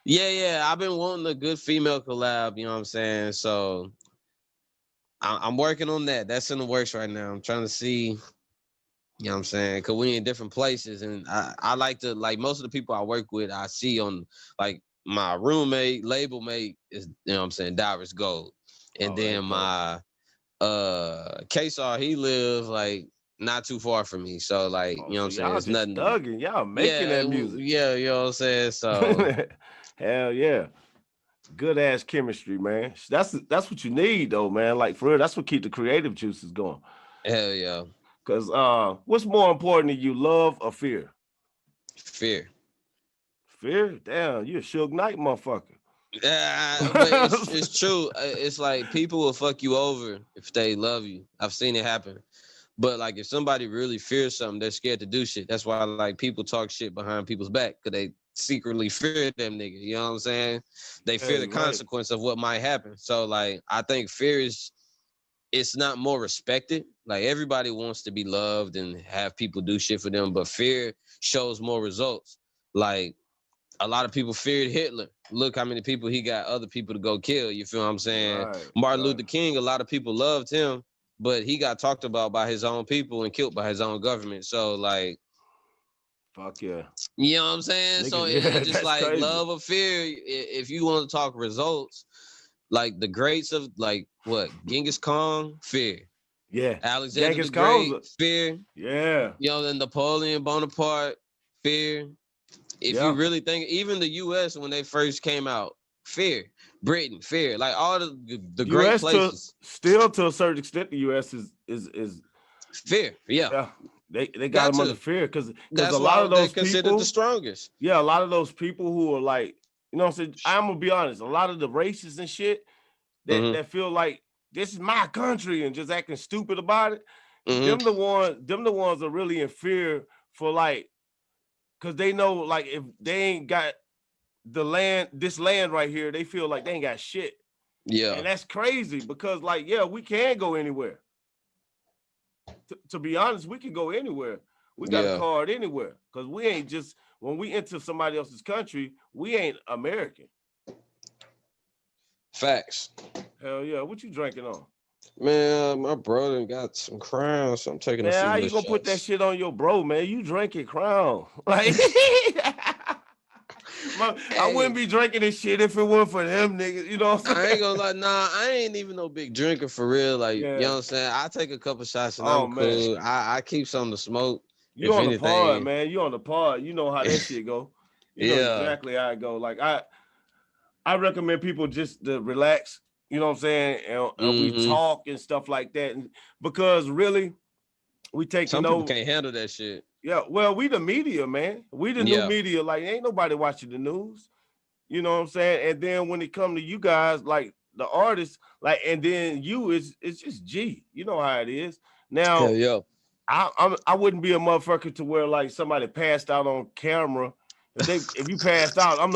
Yeah. I've been wanting a good female collab, you know what I'm saying? So I'm working on that. That's in the works right now. I'm trying to see, you know what I'm saying? Because we in different places. And I like to, like most of the people I work with, I see on, like my roommate, label mate is, you know what I'm saying, Dyrus Gold. And then my K-Saw, he lives like not too far from me. So like, you know what I'm saying? It's nothing. Thugging. Y'all making that music. Yeah, you know what I'm saying? So hell yeah. Good ass chemistry, man. That's what you need though, man. Like for real, that's what keep the creative juices going. Hell yeah. Cause what's more important to you, love or fear? Fear. Fear? Damn, you a Suge Knight motherfucker. But it's true. It's like people will fuck you over if they love you. I've seen it happen. But like if somebody really fears something, they're scared to do shit. That's why like people talk shit behind people's back because they secretly fear them niggas. You know what I'm saying? They fear the consequence of what might happen. So like I think fear it's not more respected. Like everybody wants to be loved and have people do shit for them, but fear shows more results. Like a lot of people feared Hitler. Look how many people he got other people to go kill. You feel what I'm saying? Martin Luther King, a lot of people loved him, but he got talked about by his own people and killed by his own government. So like, fuck yeah. You know what I'm saying? Nigga, so it's just like crazy. Love or fear. If you want to talk results, like the greats of like what? Genghis Khan, fear. Yeah. Alexander the Great, fear. Yeah. You know, then Napoleon Bonaparte, fear. If you really think, even the U.S. when they first came out, fear. Britain, fear. Like all the great places. Still to a certain extent, the U.S. is fear. Yeah. They got them under fear because a lot of those people considered the strongest. Yeah, a lot of those people who are like You know what I'm saying? I'm gonna be honest. A lot of the racists and shit that feel like this is my country and just acting stupid about it. Them the ones are really in fear for like, cause they know like if they ain't got this land right here, they feel like they ain't got shit. Yeah. And that's crazy because like, yeah, we can go anywhere. To be honest, we can go anywhere. We got a card anywhere because we ain't just, when we enter somebody else's country, we ain't American. Facts. Hell yeah. What you drinking on? Man, my brother got some Crown, so I'm taking a few. How you gonna put that shit on your bro, man? You drinking Crown. Like I wouldn't be drinking this shit if it weren't for them niggas. You know what I'm saying? I ain't gonna lie, nah, I ain't even no big drinker for real. Like, you know what I'm saying? I take a couple shots and I'm cool. I keep something to smoke. You on the pod, man. You on the pod. You know how that shit go. You know exactly how it go. Like I recommend people just to relax. You know what I'm saying? And we talk and stuff like that. And because really, we take some people can't handle that shit. Yeah, well, we the media, man. We the new media. Like, ain't nobody watching the news. You know what I'm saying? And then when it come to you guys, like the artists, like, and then it's just G. You know how it is. Now, I wouldn't be a motherfucker to where like somebody passed out on camera. If you passed out, I'm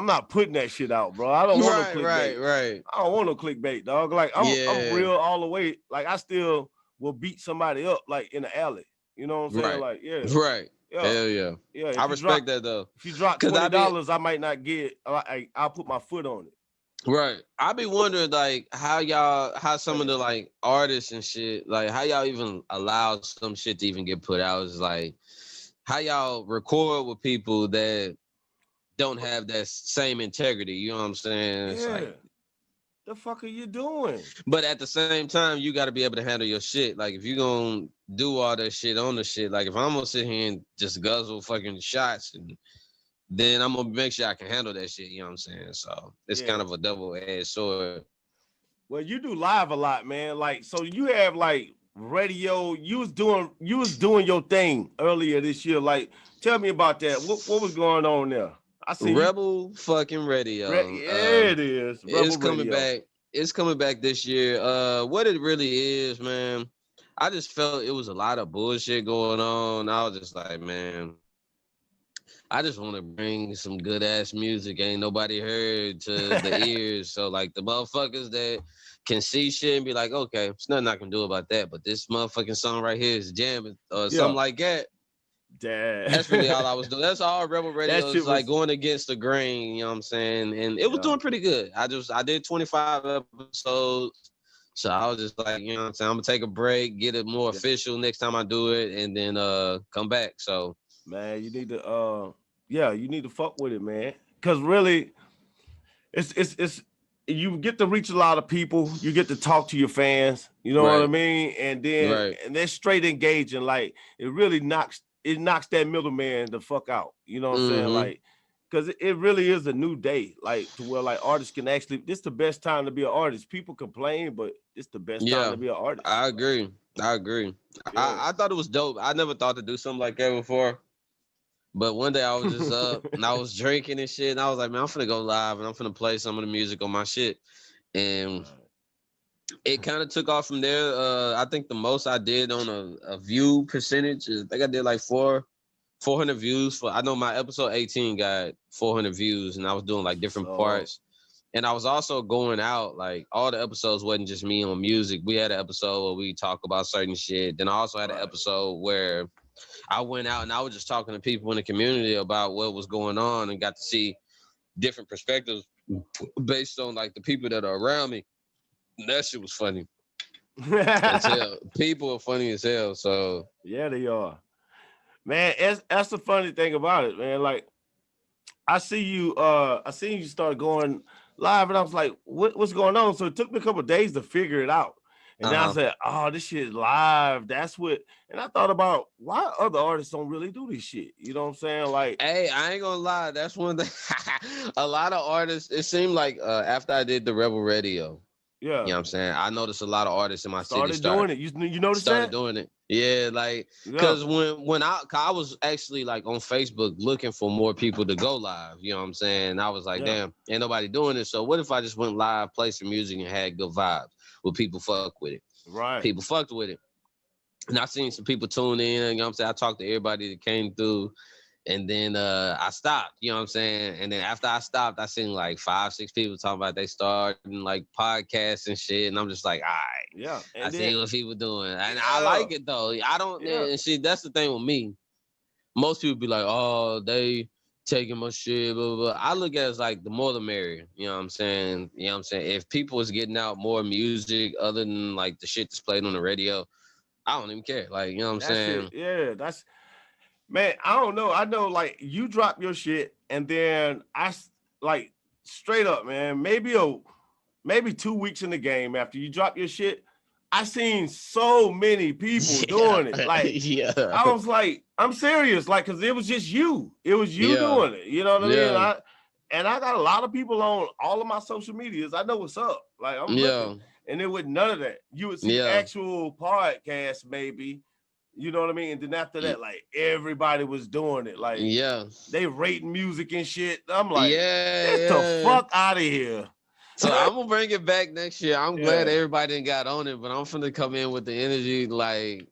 not putting that shit out, bro. I don't want no clickbait. Right. I don't want no clickbait, dog. Like I'm real all the way. Like I still will beat somebody up like in the alley. You know what I'm saying? Like, Right. Hell yeah. Yeah. I respect that though. If you drop $20, I might not get. I'll put my foot on it. Right. I be wondering like how some of the like artists and shit, like how y'all even allow some shit to even get put out. Is like how y'all record with people that don't have that same integrity. You know what I'm saying? It's like, the fuck are you doing? But at the same time, you got to be able to handle your shit. Like if you gonna do all that shit on the shit, like if I'm gonna sit here and just guzzle fucking shots, and then I'm gonna make sure I can handle that shit. You know what I'm saying? So it's kind of a double-edged sword. Well, you do live a lot, man. Like so, you have like radio. You was doing your thing earlier this year. Like, tell me about that. What was going on there? I see Rebel fucking Radio. It is. It's coming back. It's coming back this year. What it really is, man. I just felt it was a lot of bullshit going on. I was just like, man, I just want to bring some good ass music. Ain't nobody heard to the ears. So like the motherfuckers that can see shit and be like, okay, there's nothing I can do about that. But this motherfucking song right here is jamming or something like that. Damn. That's really all I was doing. That's all Rebel Radio was like going against the grain, you know what I'm saying? And it was doing pretty good. I did 25 episodes. So I was just like, you know what I'm saying? I'm gonna take a break, get it more official next time I do it, and then come back. So man, you need to you need to fuck with it, man. Cause really it's you get to reach a lot of people, you get to talk to your fans, you know what I mean? And then and they're straight engaging, like it really knocks that middleman the fuck out. You know what I'm saying? Like, because it really is a new day, like to where like artists can actually, this is the best time to be an artist. People complain, but it's the best time to be an artist. I agree. Yeah. I thought it was dope. I never thought to do something like that before. But one day I was just up and I was drinking and shit. And I was like, man, I'm finna go live and I'm finna play some of the music on my shit. And it kind of took off from there. I think the most I did on a view percentage is, I think I did like 400 views I know my episode 18 got 400 views, and I was doing like different parts. And I was also going out, like all the episodes wasn't just me on music. We had an episode where we talk about certain shit. Then I also had an episode where I went out and I was just talking to people in the community about what was going on and got to see different perspectives based on like the people that are around me. That shit was funny. People are funny as hell. So yeah, they are. Man, that's the funny thing about it, man. Like, I seen you start going live, and I was like, what's going on? So it took me a couple of days to figure it out. And then I said, oh, this shit is live. That's what, and I thought about why other artists don't really do this shit. You know what I'm saying? Like, hey, I ain't gonna lie. That's one thing. A lot of artists, it seemed like after I did the Rebel Radio, Yeah. You know what I'm saying? I noticed a lot of artists in my city Started doing it. You noticed started that? doing it. Yeah, like Yeah. because when I was actually like on Facebook looking for more people to go live, you know what I'm saying? I was like, Yeah. damn, ain't nobody doing it. So what if I just went live, play some music, and had good vibes? Will people fuck with it? Right. People fucked with it. And I seen some people tune in, you know what I'm saying? I talked to everybody that came through. And then I stopped, you know what I'm saying? And then after I stopped, I seen like 5, 6 people talking about they starting like podcasts and shit. And I'm just like, all right, Yeah. I And see then what people doing. And I yeah. like it though. I don't, Yeah. and see, that's the thing with me. Most people be like, oh, they taking my shit, blah, blah, blah. I look at it as like the more the merrier. You know what I'm saying? You know what I'm saying? If people is getting out more music other than like the shit that's played on the radio, I don't even care. Like, you know what I'm That's saying? it. Yeah, that's man. I don't know. I know like you drop your shit, and then like straight up, man. Maybe 2 weeks in the game after you drop your shit, I seen so many people doing it. Like yeah. I was like, I'm serious, like, cause it was just you. It was you Yeah. doing it. You know what I mean? Yeah. I got a lot of people on all of my social medias. I know what's up. Like I'm looking, and it with none of that. You would see actual podcasts, maybe. You know what I mean? And then after that, like everybody was doing it. Like they rating music and shit. I'm like, get the fuck out of here. So I'm gonna bring it back next year. I'm glad everybody didn't got on it, but I'm finna come in with the energy, like,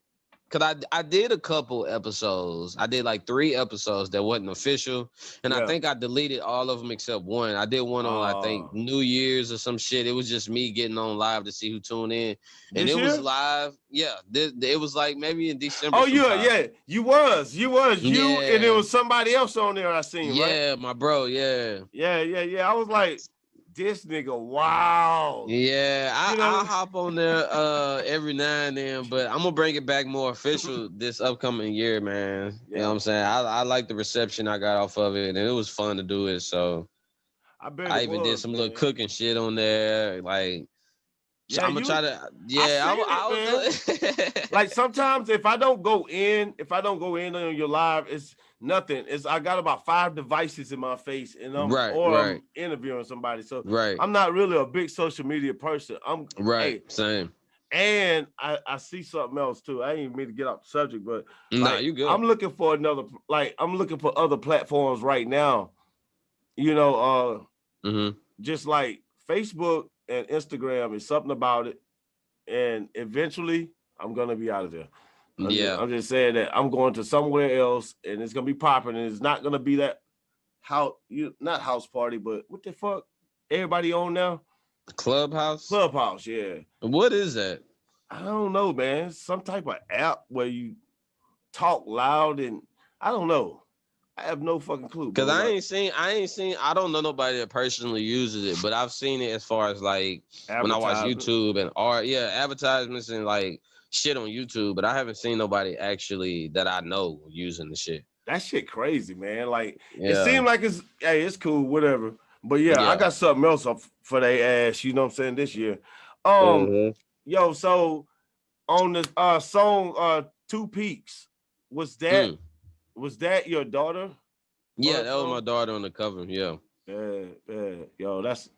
cause I did a couple episodes. I did like 3 episodes that wasn't official, and I think I deleted all of them except one. I did one on I think New Year's or some shit. It was just me getting on live to see who tuned in, and it was live. Yeah, it was like maybe in December. Oh yeah, you was you, and it was somebody else on there. I seen. Yeah, right? my bro. Yeah. I was like, this nigga, wow. Yeah, I hop on there every now and then, but I'm gonna bring it back more official this upcoming year, man. You know what I'm saying? I like the reception I got off of it, and it was fun to do it. So I even did some little cooking shit on there, like. So I'm gonna try to. Yeah, I was. Like sometimes if I don't go in on your live, it's nothing. I got about 5 devices in my face, and I'm interviewing somebody. So I'm not really a big social media person. I'm same. And I see something else too. I ain't mean to get off the subject, but nah, you good. I'm looking for other platforms right now. You know, just like Facebook and Instagram is something about it, and eventually I'm gonna be out of there. I'm just saying that I'm going to somewhere else, and it's gonna be popping, and it's not gonna be that not house party, but what the fuck everybody on now? Clubhouse, yeah. What is that? I don't know, man. Some type of app where you talk loud, and I don't know. I have no fucking clue. Cause I ain't seen. I don't know nobody that personally uses it, but I've seen it as far as like when I watch YouTube and advertisements and like shit on YouTube. But I haven't seen nobody actually that I know using the shit. That shit crazy, man. Like it seemed like it's cool, whatever. But I got something else up for they ass. You know what I'm saying? This year, yo. So on the song, 2 Peaks, was that? Was that your daughter? Yeah, that was my daughter on the cover. Yeah. Yo, that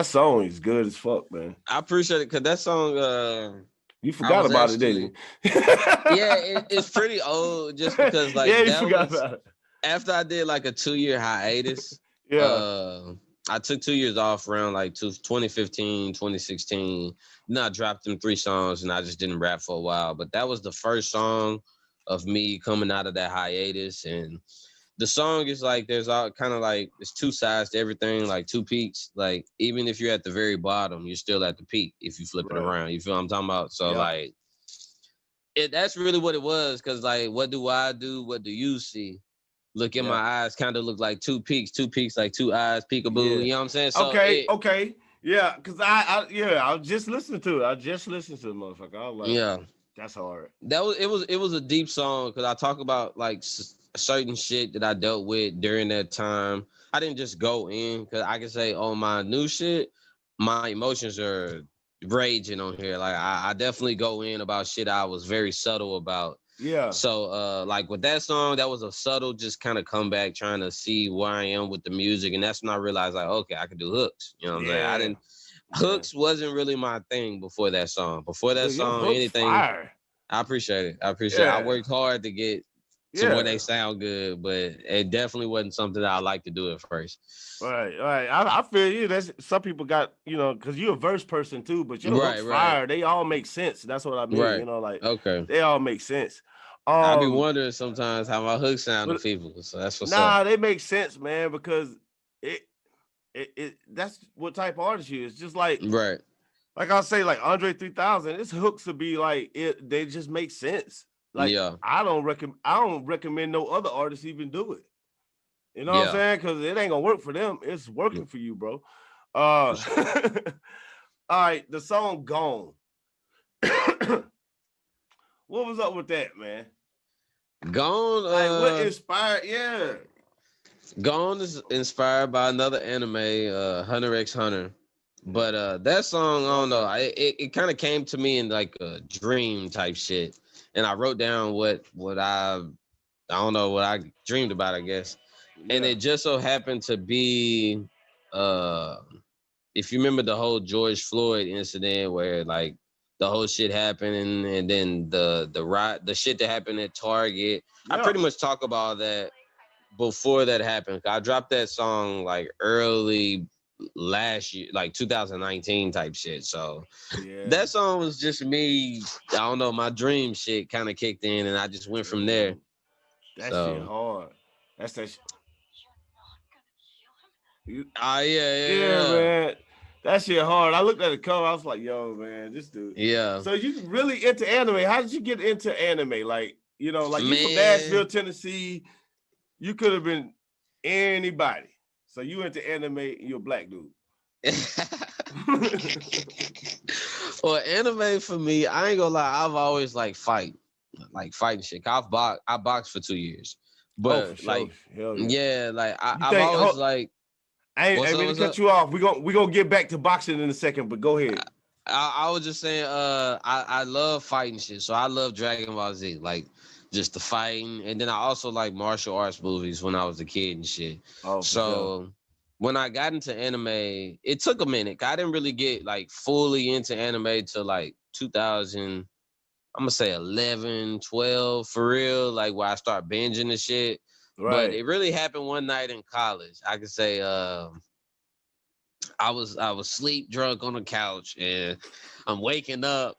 song is good as fuck, man. I appreciate it because that song. You forgot about it, didn't you? It's pretty old just because like you forgot about it. After I did like a 2-year hiatus. I took 2 years off around like 2015, 2016. Then I dropped them 3 songs and I just didn't rap for a while. But that was the first song of me coming out of that hiatus, and the song is like there's all kind of like it's 2 sides to everything, like 2 peaks. Like even if you're at the very bottom, you're still at the peak if you flip it around. You feel what I'm talking about? So like that's really what it was, because like what do I do? What do you see? Look in my eyes, kind of look like 2 peaks like 2 eyes, peekaboo. You know what I'm saying? So okay. Yeah, because I just listened to it. I just listened to the motherfucker. I was like, that's hard. It was a deep song because I talk about like certain shit that I dealt with during that time. I didn't just go in because I can say on my new shit, my emotions are raging on here. Like I definitely go in about shit I was very subtle about. Yeah. So like with that song, that was a subtle just kind of comeback trying to see where I am with the music. And that's when I realized like, okay, I can do hooks. You know what I'm saying? Hooks wasn't really my thing before that song. Before that Dude, your song, hook's anything. fire. I appreciate it. I Yeah. worked hard to get to where they sound good, but it definitely wasn't something that I like to do at first. Right. I feel you. That's some people got, because you're a verse person too, but your Right, hook's right. fire. They all make sense. That's what I mean. Right. Like Okay. they all make sense. I be wondering sometimes how my hooks sound to people. So that's what's up. They make sense, man, because that's what type of artist you is. Just like Right. Like I say, like Andre 3000, his hooks would be like it. They just make sense. Like I don't recommend no other artists even do it. You know what I'm saying? Because it ain't gonna work for them. It's working for you, bro. All right, the song "Gone." What was up with that, man? Gone. Like what inspired? Yeah. Gone is inspired by another anime, Hunter x Hunter. But that song, I don't know. It kind of came to me in like a dream type shit, and I wrote down what I don't know what I dreamed about, I guess. And it just so happened to be, if you remember the whole George Floyd incident where like the whole shit happened, and then the shit that happened at Target. I pretty much talk about that before that happened. I dropped that song like early last year, like 2019 type shit. So that song was just me. I don't know, my dream shit kind of kicked in, and I just went from there. That shit hard. That's that shit. Yeah, man. That shit hard. I looked at the cover. I was like, yo, man, this dude. Yeah. So you really into anime? How did you get into anime? Like, like you from Nashville, Tennessee. You could have been anybody. So you into anime, you're a black dude. Well, anime for me, I ain't gonna lie, I've always like fighting shit. I boxed for 2 years. But sure. like I've always like I ain't mean to cut you off. We gonna get back to boxing in a second, but go ahead. I was just saying, I love fighting shit. So I love Dragon Ball Z, like just the fighting. And then I also like martial arts movies when I was a kid and shit. When I got into anime, it took a minute. I didn't really get like fully into anime till like 2000, I'm gonna say 11, 12 for real, like where I start binging the shit. Right. But it really happened one night in college. I could say I was sleep drunk on the couch, and I'm waking up,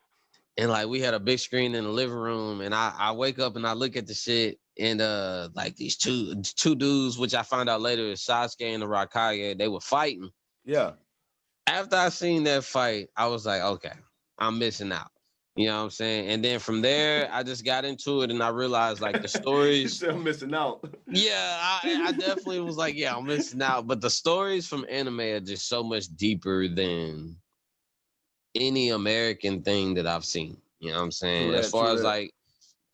and like we had a big screen in the living room, and I wake up and I look at the shit, and like these two dudes, which I found out later is Sasuke and the Raikage, they were fighting. Yeah. After I seen that fight, I was like, okay, I'm missing out. You know what I'm saying? And then from there, I just got into it, and I realized like the stories. I'm missing out. Yeah, I definitely was like, yeah, I'm missing out. But the stories from anime are just so much deeper than any American thing that I've seen. You know what I'm saying? As far as like,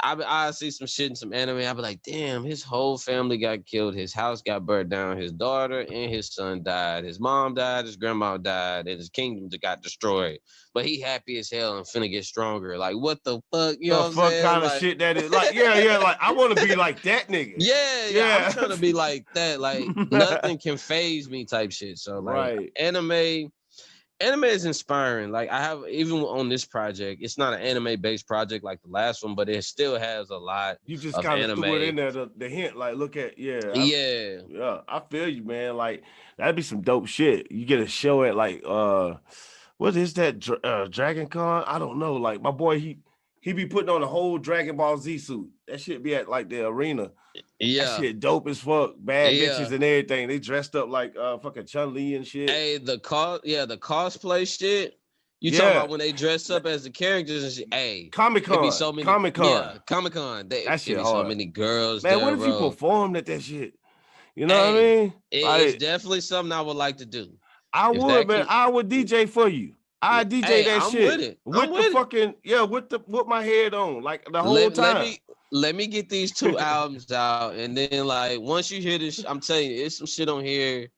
I see some shit in some anime, I be like, damn, his whole family got killed. His house got burnt down. His daughter and his son died. His mom died. His grandma died. And his kingdom got destroyed. But he happy as hell and finna get stronger. Like, what the fuck? You know what I'm saying? Kind of shit that is like, like I want to be like that nigga. Yeah. I'm trying to be like that. Like, nothing can phase me type shit. So, like, anime is inspiring. Like I have, even on this project, it's not an anime based project like the last one, but it still has a lot. You just kind of threw it in there, the hint, like look at I feel you, man. Like that'd be some dope shit. You get a show at like what is that, Dragon Con? I don't know. Like my boy, he be putting on a whole Dragon Ball Z suit. That shit be at like the arena. Yeah, that shit dope as fuck. Bad bitches and everything. They dressed up like fucking Chun-Li and shit. Hey, the cosplay shit. You talking about when they dress up as the characters and shit? Hey, Comic-Con. Be so many, Comic-Con. Yeah, Comic-Con. That shit be so many girls. Man, there, what if you performed at that shit? You know what I mean? It's definitely something I would like to do. I would, man. I would DJ for you. I DJ that I'm shit with the fucking with my head on like the whole time. Let me get these 2 albums out, and then like once you hear this, I'm telling you, it's some shit on here.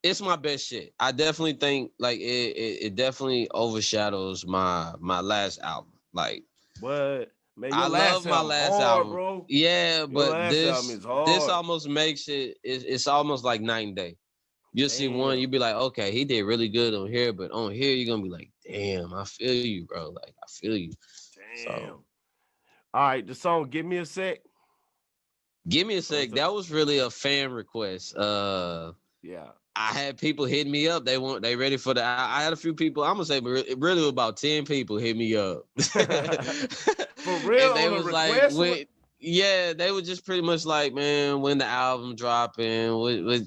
It's my best shit. I definitely think like it definitely overshadows my last album. Like what? Man, I love my last album, bro. Yeah, but this almost makes it. It's almost like night and day. You'll see one, you'll be like, okay, he did really good on here, but on here you're gonna be like, damn, I feel you, bro. Like I feel you. Damn. So, all right, the song "Give Me a Sec." Give Me a Sec. That was really a fan request. Yeah. I had people hit me up. They ready for the. I had a few people. I'm gonna say it really was about 10 people hit me up. For real, and they on was a like, request? yeah, they were just pretty much like, man, when the album dropping, what you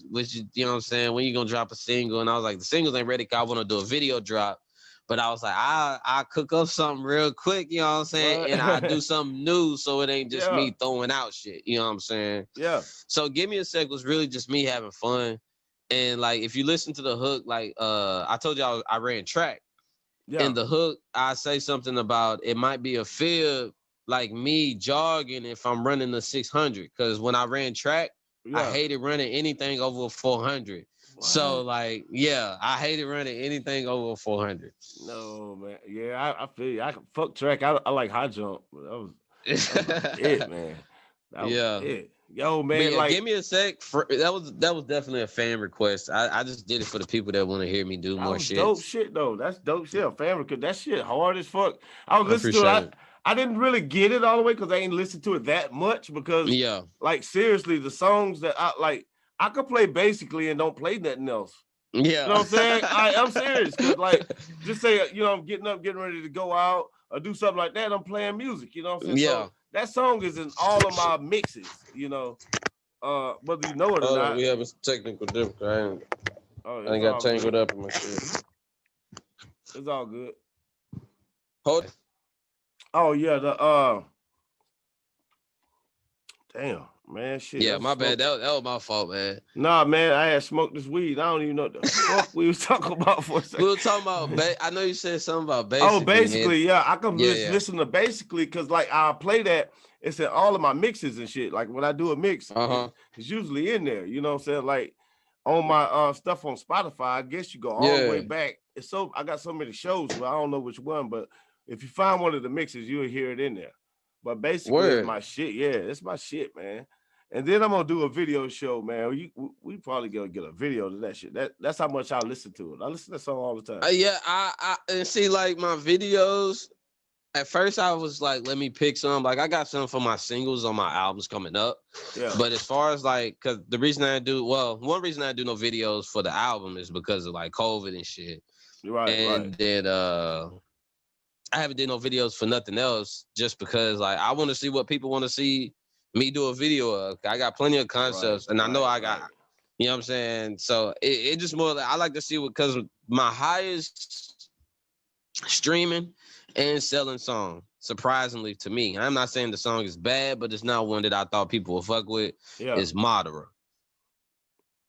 know what I'm saying? When you gonna drop a single? And I was like, the singles ain't ready. 'Cause I want to do a video drop. But I was like, I cook up something real quick, you know what I'm saying? What? And I do something new so it ain't just Yeah. me throwing out shit, you know what I'm saying? Yeah. So Give Me a Sec was really just me having fun. And like if you listen to the hook, like I told y'all I ran track. Yeah. In the hook, I say something about it might be a fib like me jogging if I'm running the 600. Cause when I ran track, I hated running anything over 400. What? So like, yeah, I hated running anything over 400. No, man. Yeah, I feel you. I can fuck track. I like high jump, but that was it, man. That was it. Yo, man, but yeah, like Give Me a Sec. That was definitely a fan request. I just did it for the people that want to hear me do that more was shit. dope shit though. That's dope shit. Family, cause that shit hard as fuck. I was listening to it. I didn't really get it all the way because I ain't listened to it that much because like seriously, the songs that I like, I could play basically and don't play nothing else. Yeah. You know what I'm saying? I'm serious. Cause like just say, you know, I'm getting up, getting ready to go out or do something like that. I'm playing music, you know what I'm saying? Yeah. So that song is in all of my mixes, you know. Whether you know it or not. We have a technical difficulty. I ain't got tangled up in my shit. It's all good. Hold it. Oh yeah, damn, man, shit. Yeah, my bad. That was my fault, man. Nah, man, I had smoked this weed. I don't even know what the fuck we was talking about for a second. We were talking about, I know you said something about basically. Oh, basically, yeah. I can listen to basically because like I'll play that. It's in all of my mixes and shit. Like when I do a mix, it's usually in there. You know what I'm saying? Like on my stuff on Spotify, I guess you go all the way back. It's so I got so many shows, but I don't know which one, but if you find one of the mixes, you'll hear it in there. But basically, it's my shit. Yeah, it's my shit, man. And then I'm gonna do a video show, man. We probably gonna get a video to that shit. That's how much I listen to it. I listen to that song all the time. Yeah, I and see like my videos. At first, I was like, let me pick some. Like I got some for my singles on my albums coming up. Yeah. But as far as like, cause the reason I do one reason I do no videos for the album is because of like COVID and shit. Right. And then I haven't did no videos for nothing else just because like I want to see what people want to see me do a video of. I got plenty of concepts and I know I got, you know what I'm saying? So it just more like I like to see what, because my highest streaming and selling song, surprisingly to me, I'm not saying the song is bad, but it's not one that I thought people would fuck with. Is Madara.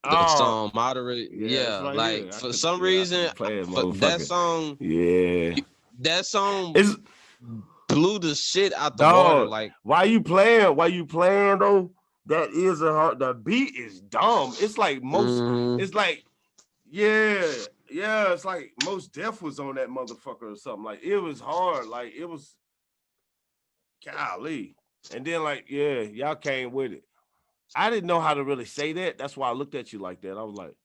The song Moderate. Yeah, right like here. For some reason, that song. Yeah. That song blew the shit out the water. Like, why you playing though? That is a hard. The beat is dumb. It's like most. It's like, it's like Most Def was on that motherfucker or something. Like it was hard. Like it was, golly. And then like y'all came with it. I didn't know how to really say that. That's why I looked at you like that. I was like,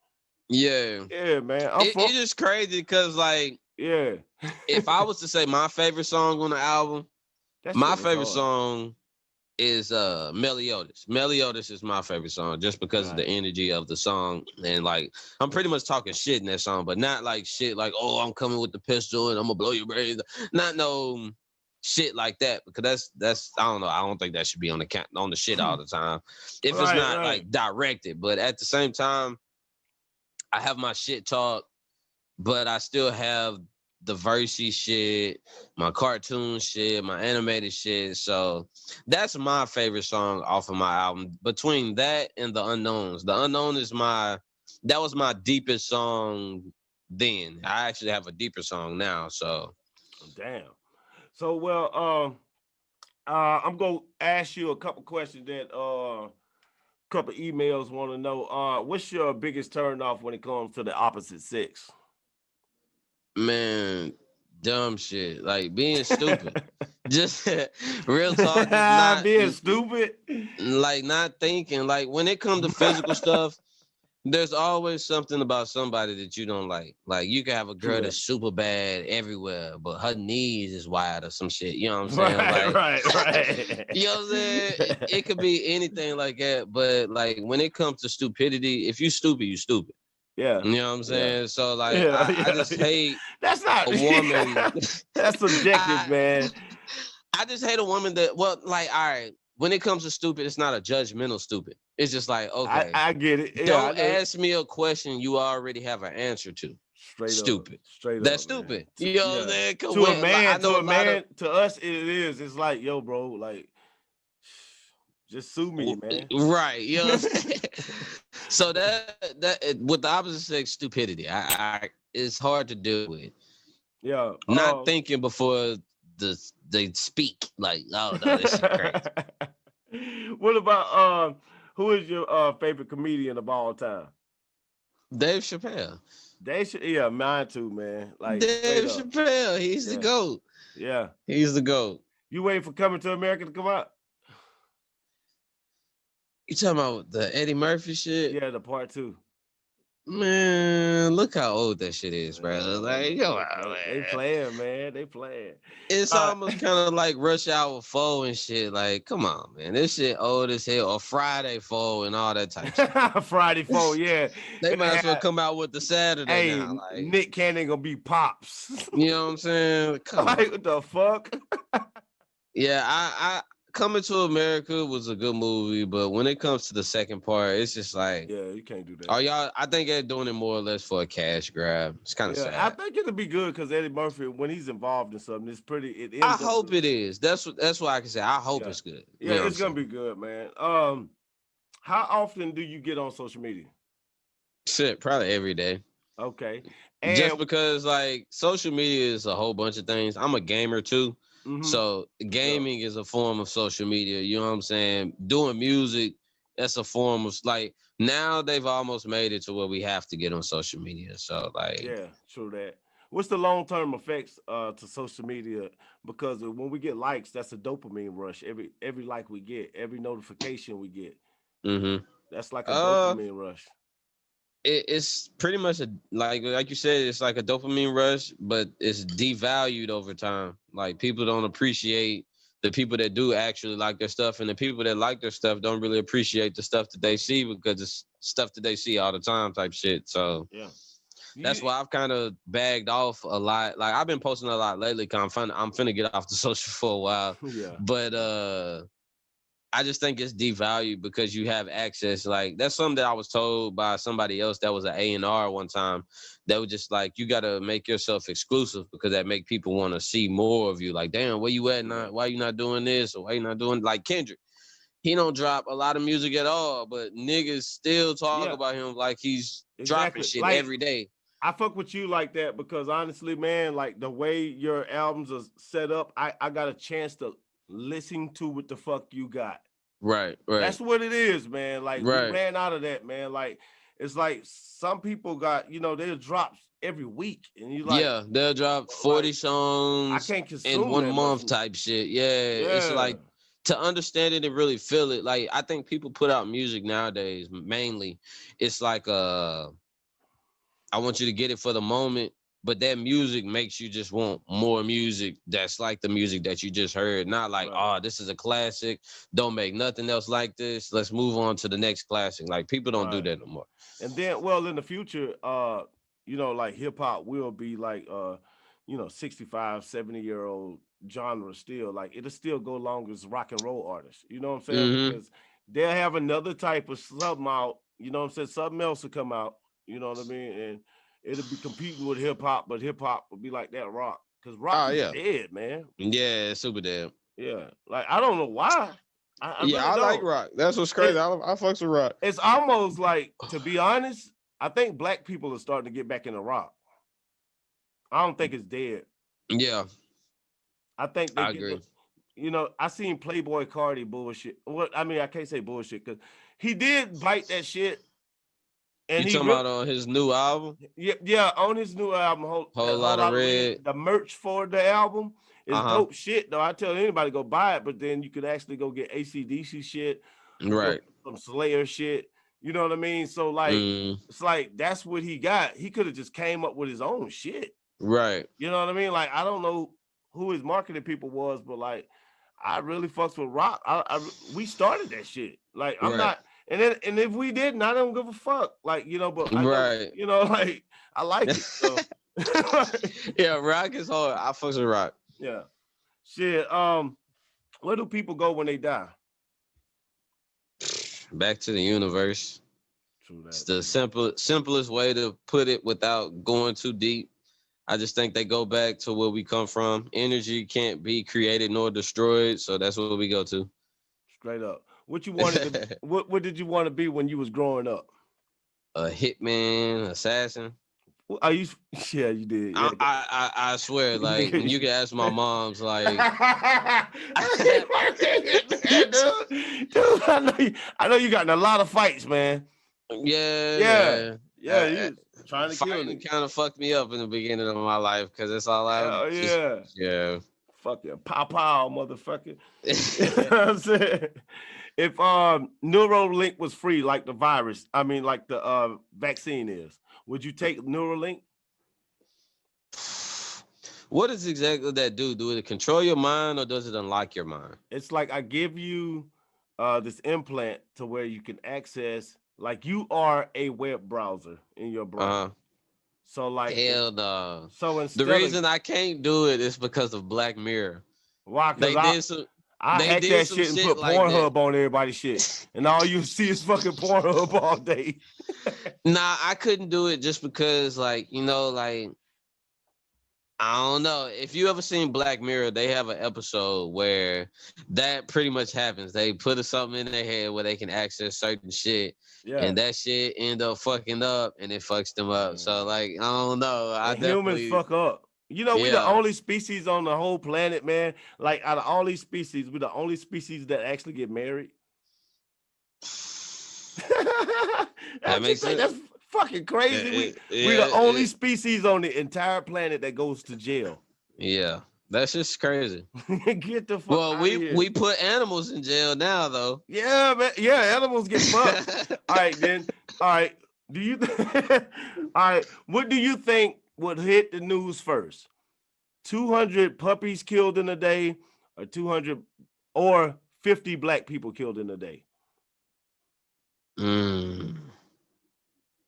yeah, man. It's just crazy because like. Yeah. If I was to say my favorite song on the album, my favorite song is Meliodas. Meliodas is my favorite song just because of the energy of the song. And like I'm pretty much talking shit in that song, but not like shit like, oh, I'm coming with the pistol and I'm gonna blow your brains. Not no shit like that, because that's I don't know. I don't think that should be on the shit all the time. If it's not like directed, but at the same time, I have my shit talk. But I still have the versy shit, my cartoon shit, my animated shit. So that's my favorite song off of my album. Between that and The Unknowns. The Unknown is that was my deepest song then. I actually have a deeper song now. So damn. So well, I'm gonna ask you a couple questions that couple emails want to know. What's your biggest turn off when it comes to the opposite sex? Man, dumb shit. Like being stupid. Just real talk. Not being stupid. Like not thinking. Like when it comes to physical stuff, There's always something about somebody that you don't like. Like you can have a girl True. that's super bad everywhere, but her knees is wide or some shit. You know what I'm saying? Right. You know what I'm saying? It could be anything like that. But like when it comes to stupidity, if you stupid, you stupid. Yeah. You know what I'm saying? So like Yeah, I just hate That's not a woman. That's subjective, man. I just hate a woman that all right, when it comes to stupid, it's not a judgmental stupid. It's just like, okay, I get it. Yeah, don't ask me a question you already have an answer to. Stupid. Straight up. That's stupid. Man. You know what I'm saying? To a man, to us, it is. It's like, yo, bro, like, just sue me, man. Right. You know what I'm saying? So that with the opposite sex stupidity, I it's hard to deal with. Yeah. Not thinking before they speak. Like, oh no, this shit crazy. What about who is your favorite comedian of all time? Dave Chappelle. Yeah, mine too, man. Like Dave Chappelle, he's the GOAT. Yeah. He's the GOAT. You waiting for Coming to America to come out? You talking about the Eddie Murphy shit? Yeah, the part 2. Man, look how old that shit is, bro. Like, yo, man. They playing, man. They playing. It's almost kind of like Rush Hour 4 and shit. Like, come on, man. This shit old as hell. Or Friday 4 and all that type of shit. Friday 4, yeah. They might as well come out with the Saturday now. Like, Nick Cannon gonna be Pops. You know what I'm saying? Come on. What the fuck? Yeah, I Coming to America was a good movie, but when it comes to the second part, it's just like, yeah, you can't do that. I think they're doing it more or less for a cash grab. It's kind of sad. I think it'll be good because Eddie Murphy, when he's involved in something, it's pretty. I hope it is. That's what I can say. I hope it's good. Yeah, it's gonna be good, man. How often do you get on social media? Shit, probably every day. Okay. And just because like social media is a whole bunch of things. I'm a gamer too. Mm-hmm. So gaming is a form of social media. You know what I'm saying? Doing music, that's a form of like now they've almost made it to where we have to get on social media. So like, yeah, true that. What's the long-term effects to social media? Because when we get likes, that's a dopamine rush. Every like we get, every notification we get, that's like a dopamine rush. It's pretty much like you said, it's like a dopamine rush, but it's devalued over time. Like people don't appreciate the people that do actually like their stuff, and the people that like their stuff don't really appreciate the stuff that they see because it's stuff that they see all the time type shit. So yeah, that's why I've kind of bagged off a lot. Like I've been posting a lot lately. I'm finna get off the social for a while. Yeah, but I just think it's devalued because you have access. Like that's something that I was told by somebody else that was an A&R one time. That was just like, you got to make yourself exclusive because that make people want to see more of you. Like, damn, where you at now? Why you not doing this? Or why you not doing like Kendrick? He don't drop a lot of music at all, but niggas still talk about him like he's dropping shit like, every day. I fuck with you like that because honestly, man, like the way your albums are set up, I got a chance to listen to what the fuck you got. Right. That's what it is, man. Like we ran out of that, man. Like it's like some people got, they'll drop every week, and you like, they'll drop 40 songs. I can't consume in 1 month type shit. Yeah, it's like to understand it and really feel it. Like I think people put out music nowadays mainly. It's like I want you to get it for the moment. But that music makes you just want more music that's like the music that you just heard. Not like, this is a classic. Don't make nothing else like this. Let's move on to the next classic. Like, people don't do that no more. And then, well, in the future, like hip-hop will be like, 65, 70-year-old genre still. Like, it'll still go long as rock and roll artists. You know what I'm saying? Because they'll have another type of something out. You know what I'm saying? Something else will come out. You know what I mean? And it'll be competing with hip hop, but hip hop will be like that rock. Because rock is dead, man. Yeah, it's super dead. Yeah. Like, I don't know why. I like rock. That's what's crazy. I fucks with rock. It's almost like, to be honest, I think black people are starting to get back into rock. I don't think it's dead. Yeah. I think I agree. I seen Playboy Cardi bullshit. I can't say bullshit because he did bite that shit. And you talking about on his new album? Yeah, on his new album, Whole Lot of Red. The merch for the album is dope shit, though. I tell anybody go buy it, but then you could actually go get AC/DC shit, right? Some Slayer shit. You know what I mean? So like, Mm, it's like that's what he got. He could have just came up with his own shit. right. You know what I mean? Like I don't know who his marketing people was, but like I really fucks with Rock. We started that shit. Like I'm Right. not, and if we didn't, I don't give a fuck. Like but I know, Right. like I like it. So Yeah, Rock is hard. I fucks with Rock. yeah, shit. Where do people go when they die? Back to the universe. True that. It's the simplest way to put it without going too deep. I just think they go back to where we come from. Energy can't be created nor destroyed, so that's what we go to. Straight up. What you wanted to? What did you want to be when you was growing up? A hitman, assassin. Are you? Yeah, you did. Yeah. I swear, like you can ask my mom's, like dude, I know you got in a lot of fights, man. yeah. You trying to kill Fighting me. kind of fucked me up in the beginning of my life because that's all I. Oh yeah. Fuck yeah, pow, motherfucker. You know what I'm saying? If Neuralink was free, like the virus, I mean, like the vaccine is, would you take Neuralink? What does exactly that do? Do it control your mind or does it unlock your mind? It's like I give you this implant to where you can access, like you are a web browser in your brain. So like, hell no. So instead the reason I can't do it is because of Black Mirror. Why? They did some. I They hacked did that some shit and shit put like Pornhub on everybody's shit, and all you see is fucking Pornhub all day. Nah, I couldn't do it just because, like, like I don't know. If you ever seen Black Mirror, they have an episode where that pretty much happens. They put something in their head where they can access certain shit, and that shit end up fucking up, and it fucks them up. So, like, I don't know. Humans fuck up. You know, we the only species on the whole planet, man. Like, out of all these species, we're the only species that actually get married. That makes sense. That's fucking crazy. We're the only species on the entire planet that goes to jail. Yeah, that's just crazy. Get the fuck Well, out we put animals in jail now, though. Yeah, man. Yeah, animals get fucked. All right, then. All right. Do you? All right. What do you think would hit the news first? 200 puppies killed in a day, or 200, or 50 black people killed in a day?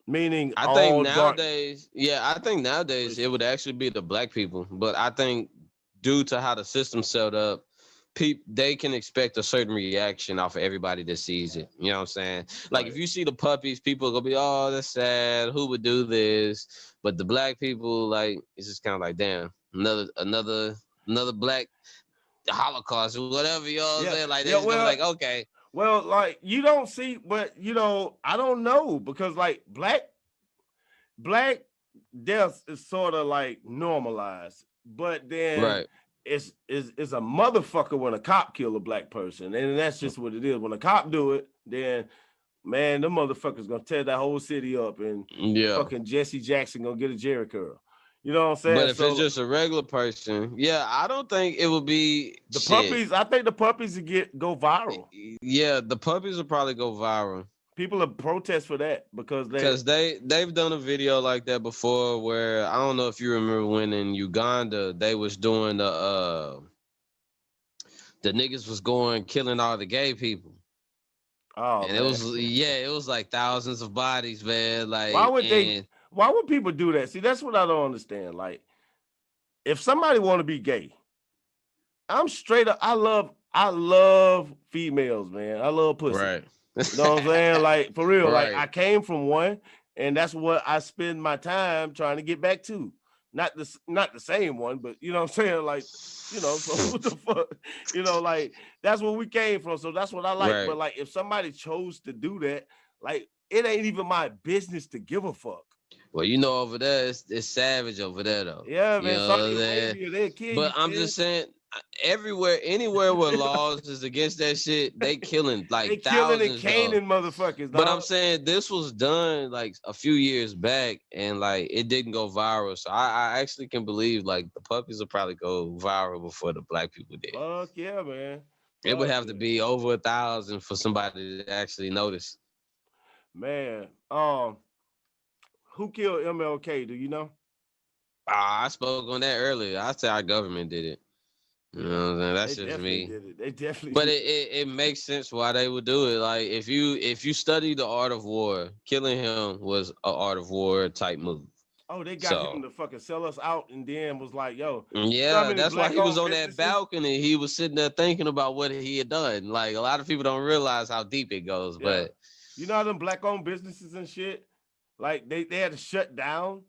Meaning, I think nowadays, I think nowadays it would actually be the black people. But I think due to how the system's set up, they can expect a certain reaction off of everybody that sees it. You know what I'm saying? Like, if you see the puppies, people are gonna be, oh, that's sad. Who would do this? But the black people, like, it's just kind of like, damn, another black Holocaust or whatever. You know what I'm saying? Like, they're like, okay. Well, like, you don't see, but I don't know, because like black death is sort of like normalized, but then it's a motherfucker when a cop kill a black person, and that's just what it is. When a cop do it, then man, the motherfucker's gonna tear that whole city up, and fucking Jesse Jackson gonna get a Jerry curl. You know what I'm saying? But if it's just a regular person, I don't think it would be the puppies. I think the puppies would go viral. Yeah, the puppies will probably go viral. People are protest for that because they've done a video like that before where I don't know if you remember when in Uganda they was doing the niggas was going killing all the gay people. Oh, and man. it was like thousands of bodies, man. Like, why would people do that? See, that's what I don't understand. Like, if somebody want to be gay, I'm straight up. I love females, man. I love pussy. Right. You know what I'm saying? Like, for real. Right. Like, I came from one, and that's what I spend my time trying to get back to. Not the same one, but you know what I'm saying? Like, so what the fuck? Like, that's where we came from. So that's what I like. Right. But like, if somebody chose to do that, like, it ain't even my business to give a fuck. Well, over there, it's savage over there, though. Yeah, man. But I'm just saying, anywhere where laws is against that shit, they killing like they thousands. Killing and caning motherfuckers. Dog. But I'm saying this was done like a few years back, and like it didn't go viral. So I actually can believe like the puppies will probably go viral before the black people did. Fuck yeah, man. It would have to be over 1,000 for somebody to actually notice. Man, who killed MLK? Do you know? I spoke on that earlier. I said our government did it. You know what I'm saying? That's just me. Did it. They definitely But did. it makes sense why they would do it. Like if you study the art of war, killing him was an art of war type move. Oh, they got him to fucking sell us out, and then was like, "Yo, yeah, that's why he was on that balcony. He was sitting there thinking about what he had done. Like a lot of people don't realize how deep it goes. Yeah. But you know how them black-owned businesses and shit, like they had to shut down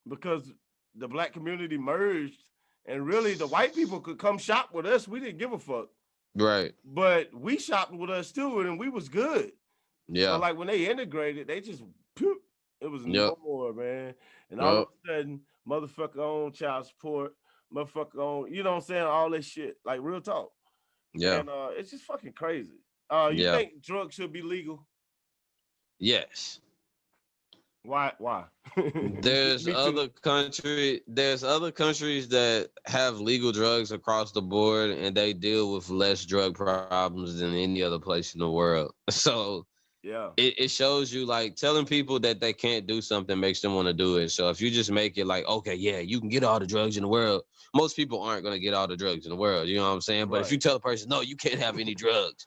because the black community merged, and really the white people could come shop with us. We didn't give a fuck, right? But we shopped with us too, and we was good. Yeah. So like when they integrated, they just it was no more, man. And all of a sudden, motherfucker on child support, motherfucker on, you know what I'm saying, all this shit, like real talk. Yeah. And it's just fucking crazy. You think drugs should be legal? Yes. Why? There's other countries that have legal drugs across the board, and they deal with less drug problems than any other place in the world. So yeah, it shows you, like, telling people that they can't do something makes them want to do it. So if you just make it like, okay, yeah, you can get all the drugs in the world, most people aren't going to get all the drugs in the world. You know what I'm saying? But if you tell a person, no, you can't have any drugs,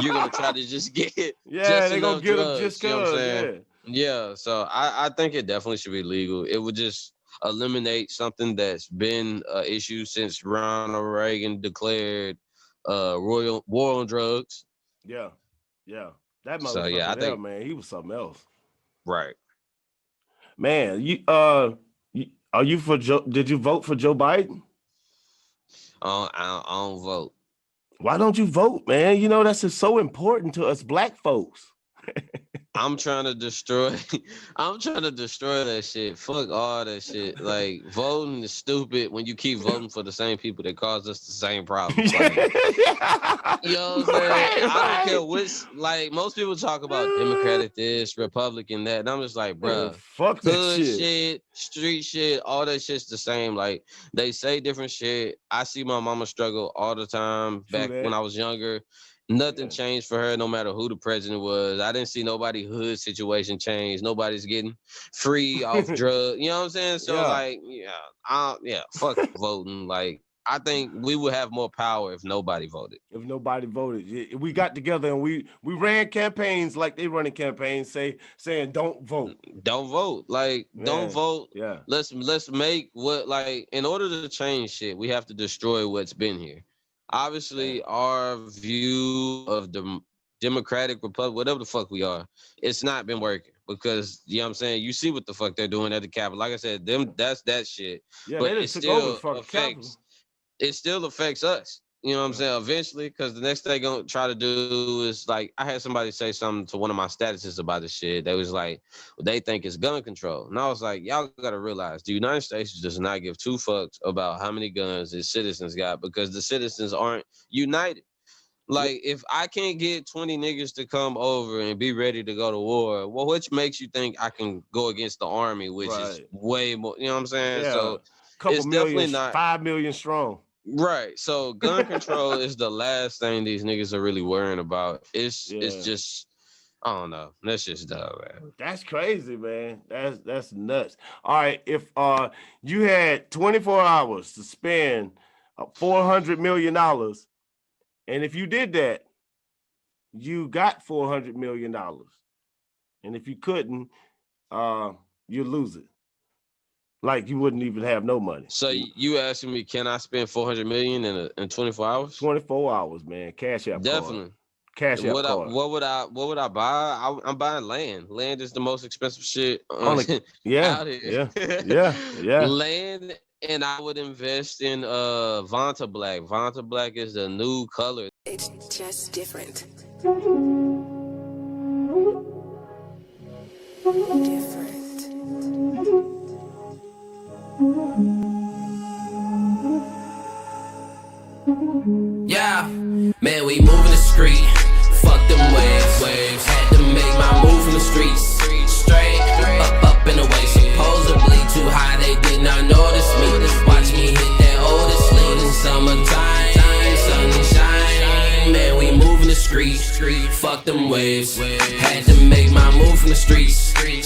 you're going to try to just get they're going to get them just because. You know what I'm saying? Yeah, so I think it definitely should be legal. It would just eliminate something that's been an issue since Ronald Reagan declared war on drugs. Yeah. That motherfucker, so, yeah, I think, man, he was something else. Right. Man, are you for Joe? Did you vote for Joe Biden? I don't vote. Why don't you vote, man? You know, that's just so important to us black folks. I'm trying to destroy that shit. Fuck all that shit. Like, voting is stupid when you keep voting for the same people that cause us the same problems. Like, you know what I'm saying? I don't care which, like, most people talk about Democratic this, Republican that, and I'm just like, bruh, fuck that hood shit, street shit, all that shit's the same. Like, they say different shit. I see my mama struggle all the time back when I was younger. Nothing changed for her, no matter who the president was. I didn't see nobody hood situation change. Nobody's getting free off drugs. You know what I'm saying? So fuck voting. Like, I think we would have more power if nobody voted. If nobody voted, we got together and we ran campaigns like they running campaigns, saying don't vote. Don't vote. Like, don't vote. Yeah. Let's make what, like, in order to change shit, we have to destroy what's been here. Obviously, our view of the Democratic Republic, whatever the fuck we are, it's not been working because, you know what I'm saying, you see what the fuck they're doing at the Capitol. Like I said, that's that shit. Yeah, but it still affects us. You know what I'm saying? Eventually, because the next thing they're going to try to do is, like, I had somebody say something to one of my statuses about this shit. They was like, they think it's gun control. And I was like, y'all got to realize the United States does not give two fucks about how many guns its citizens got because the citizens aren't united. Like, if I can't get 20 niggas to come over and be ready to go to war, well, which makes you think I can go against the army, which is way more, you know what I'm saying? Yeah. So it's definitely not 5 million strong. Right. So gun control is the last thing these niggas are really worrying about. It's just, I don't know. That's just dumb, man. That's crazy, man. That's nuts. All right. If you had 24 hours to spend $400 million, and if you did that, you got $400 million. And if you couldn't, you lose it. Like, you wouldn't even have no money. So you asking me, can I spend $400 million in 24 hours? 24 hours, man. Cash out. Definitely. Cash out. What would I buy? I'm buying land. Land is the most expensive shit out here. Yeah. Land, and I would invest in Vanta Black. Vanta Black is the new color. It's just different. Yeah, man, we moving the street. Fuck them waves. Had to make my move in the streets. Straight up and away. Supposedly too high, they did not notice me. Watch me hit that oldest lean in summertime. Sunshine, man, we moving the street. Fuck them waves. Had to make my move from the streets, straight,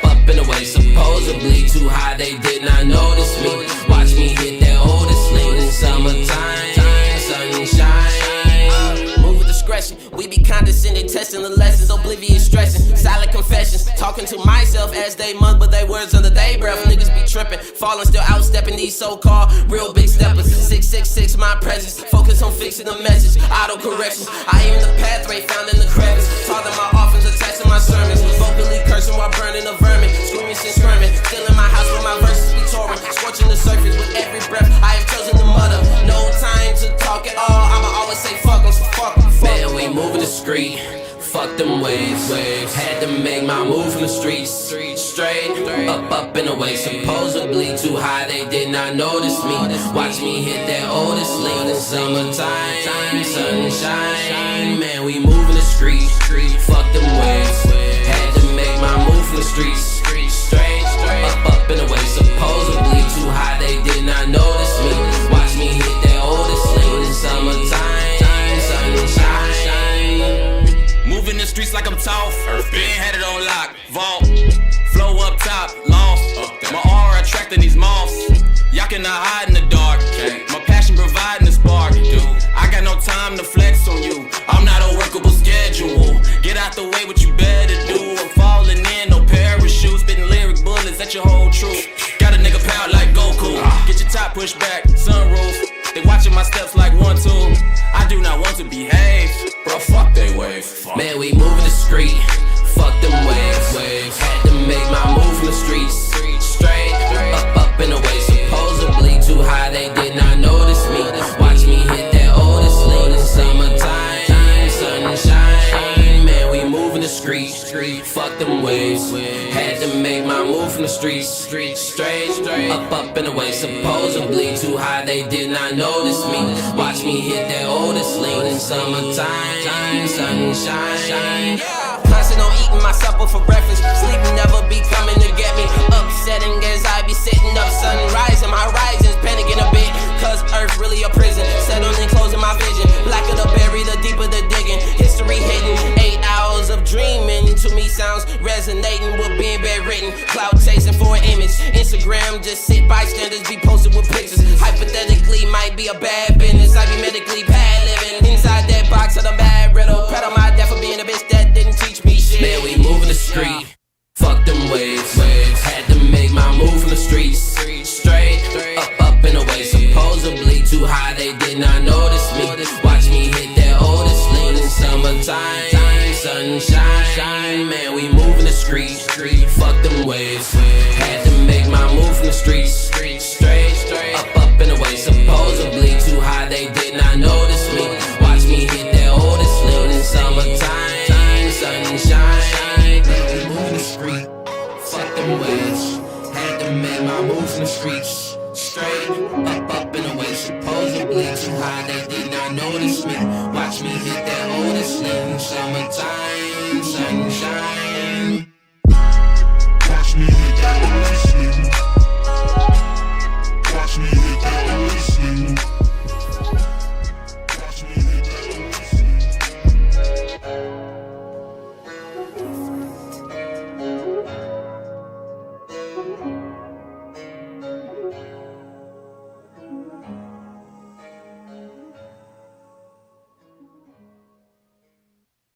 up and away. Supposedly too high, they did not notice me. Watch me hit that oldest lean in summertime, sunshine. Move with discretion, we be condescending, testing the lessons, oblivious stressing. Silent confessions, talking to myself as they month, but they words under they breath. Niggas be tripping, falling, still outstepping these so-called real big steppers. 666, my presence, focus on fixing the message. Auto corrections, I am the pathway found in the crevice. Taught them my offerings, attached to my sermons. Vocally cursing while burning the vermin. Screaming shit, squirming. Still in my house where my verses be touring. Scorching the surface with every breath. I have chosen to mutter. No time to talk at all. I'ma always say fuck em, so fuck em. Man, we moving discreet. Fuck them waves. Had to make my move from the streets. Straight, up and away. Supposedly too high, they did not notice me. Watch me hit that oldest lean in summertime, sunshine. Man, we moving the street. Fuck them waves. Had to make my move from the streets. Straight, up and away. Supposedly too high, they did not notice me. Watch me hit that oldest lean in summertime, sunshine. Moving the streets like I'm tough. Been had it on lock, vault. Flow up top, lost. My aura attracting these moths. Y'all cannot hide in the dark. My passion providing the spark. I got no time to flex on you. I'm not a workable schedule. Get out the way, what you better do. I'm falling in, no parachute. Spitting lyric bullets at your whole truth. Got a nigga pound like Goku. Get your top pushed back, sunroof. They watching my steps like 1, 2. I do not want to behave. Bro, fuck they wave. Man, we moving discreet. Fuck them waves. Had to make my move from the streets. Straight, up and away. Supposedly too high, they did not notice me. Watch me hit that oldest lean in summertime, sunshine. Man, we moving discreet. Fuck them waves. Had to make my move from the streets. Straight, up and away. Supposedly too high, they did not notice me. Watch me hit that oldest lean in summertime, sunshine. Constant on eating my supper for breakfast. Sleep never be coming to get me. Upsetting as I be sitting up, sun rising. My rising's panicking a bit, cause earth really a prison. Settling, closing my vision. Blacker the berry, the deeper the digging. History hidden, 8 hours of dreaming. To me sounds resonating with being bedridden. Cloud chasing for an image. Instagram just sit bystanders be posted with pictures. Hypothetically might be a bad business. I be medically bad living inside that box of the mad riddle. Proud of my death for being a bitch that didn't teach me shit. Man, we moving the street. Fuck them waves. Had to make my move from the streets. Straight, up and away. Supposedly too high, they did not notice me. Watch me hit that oldest lean in summertime, sunshine. Man, we moving the street. Fuck them waves. Had to make my move from the streets. Straight, up and away. Supposedly too high, they did not notice me. Watch me hit that oldest lean in summertime, sunshine. We moving the street. Fuck them waves. Had to make my move from the streets. Straight, up and away. Supposedly too high, they did not notice me. Watch me hit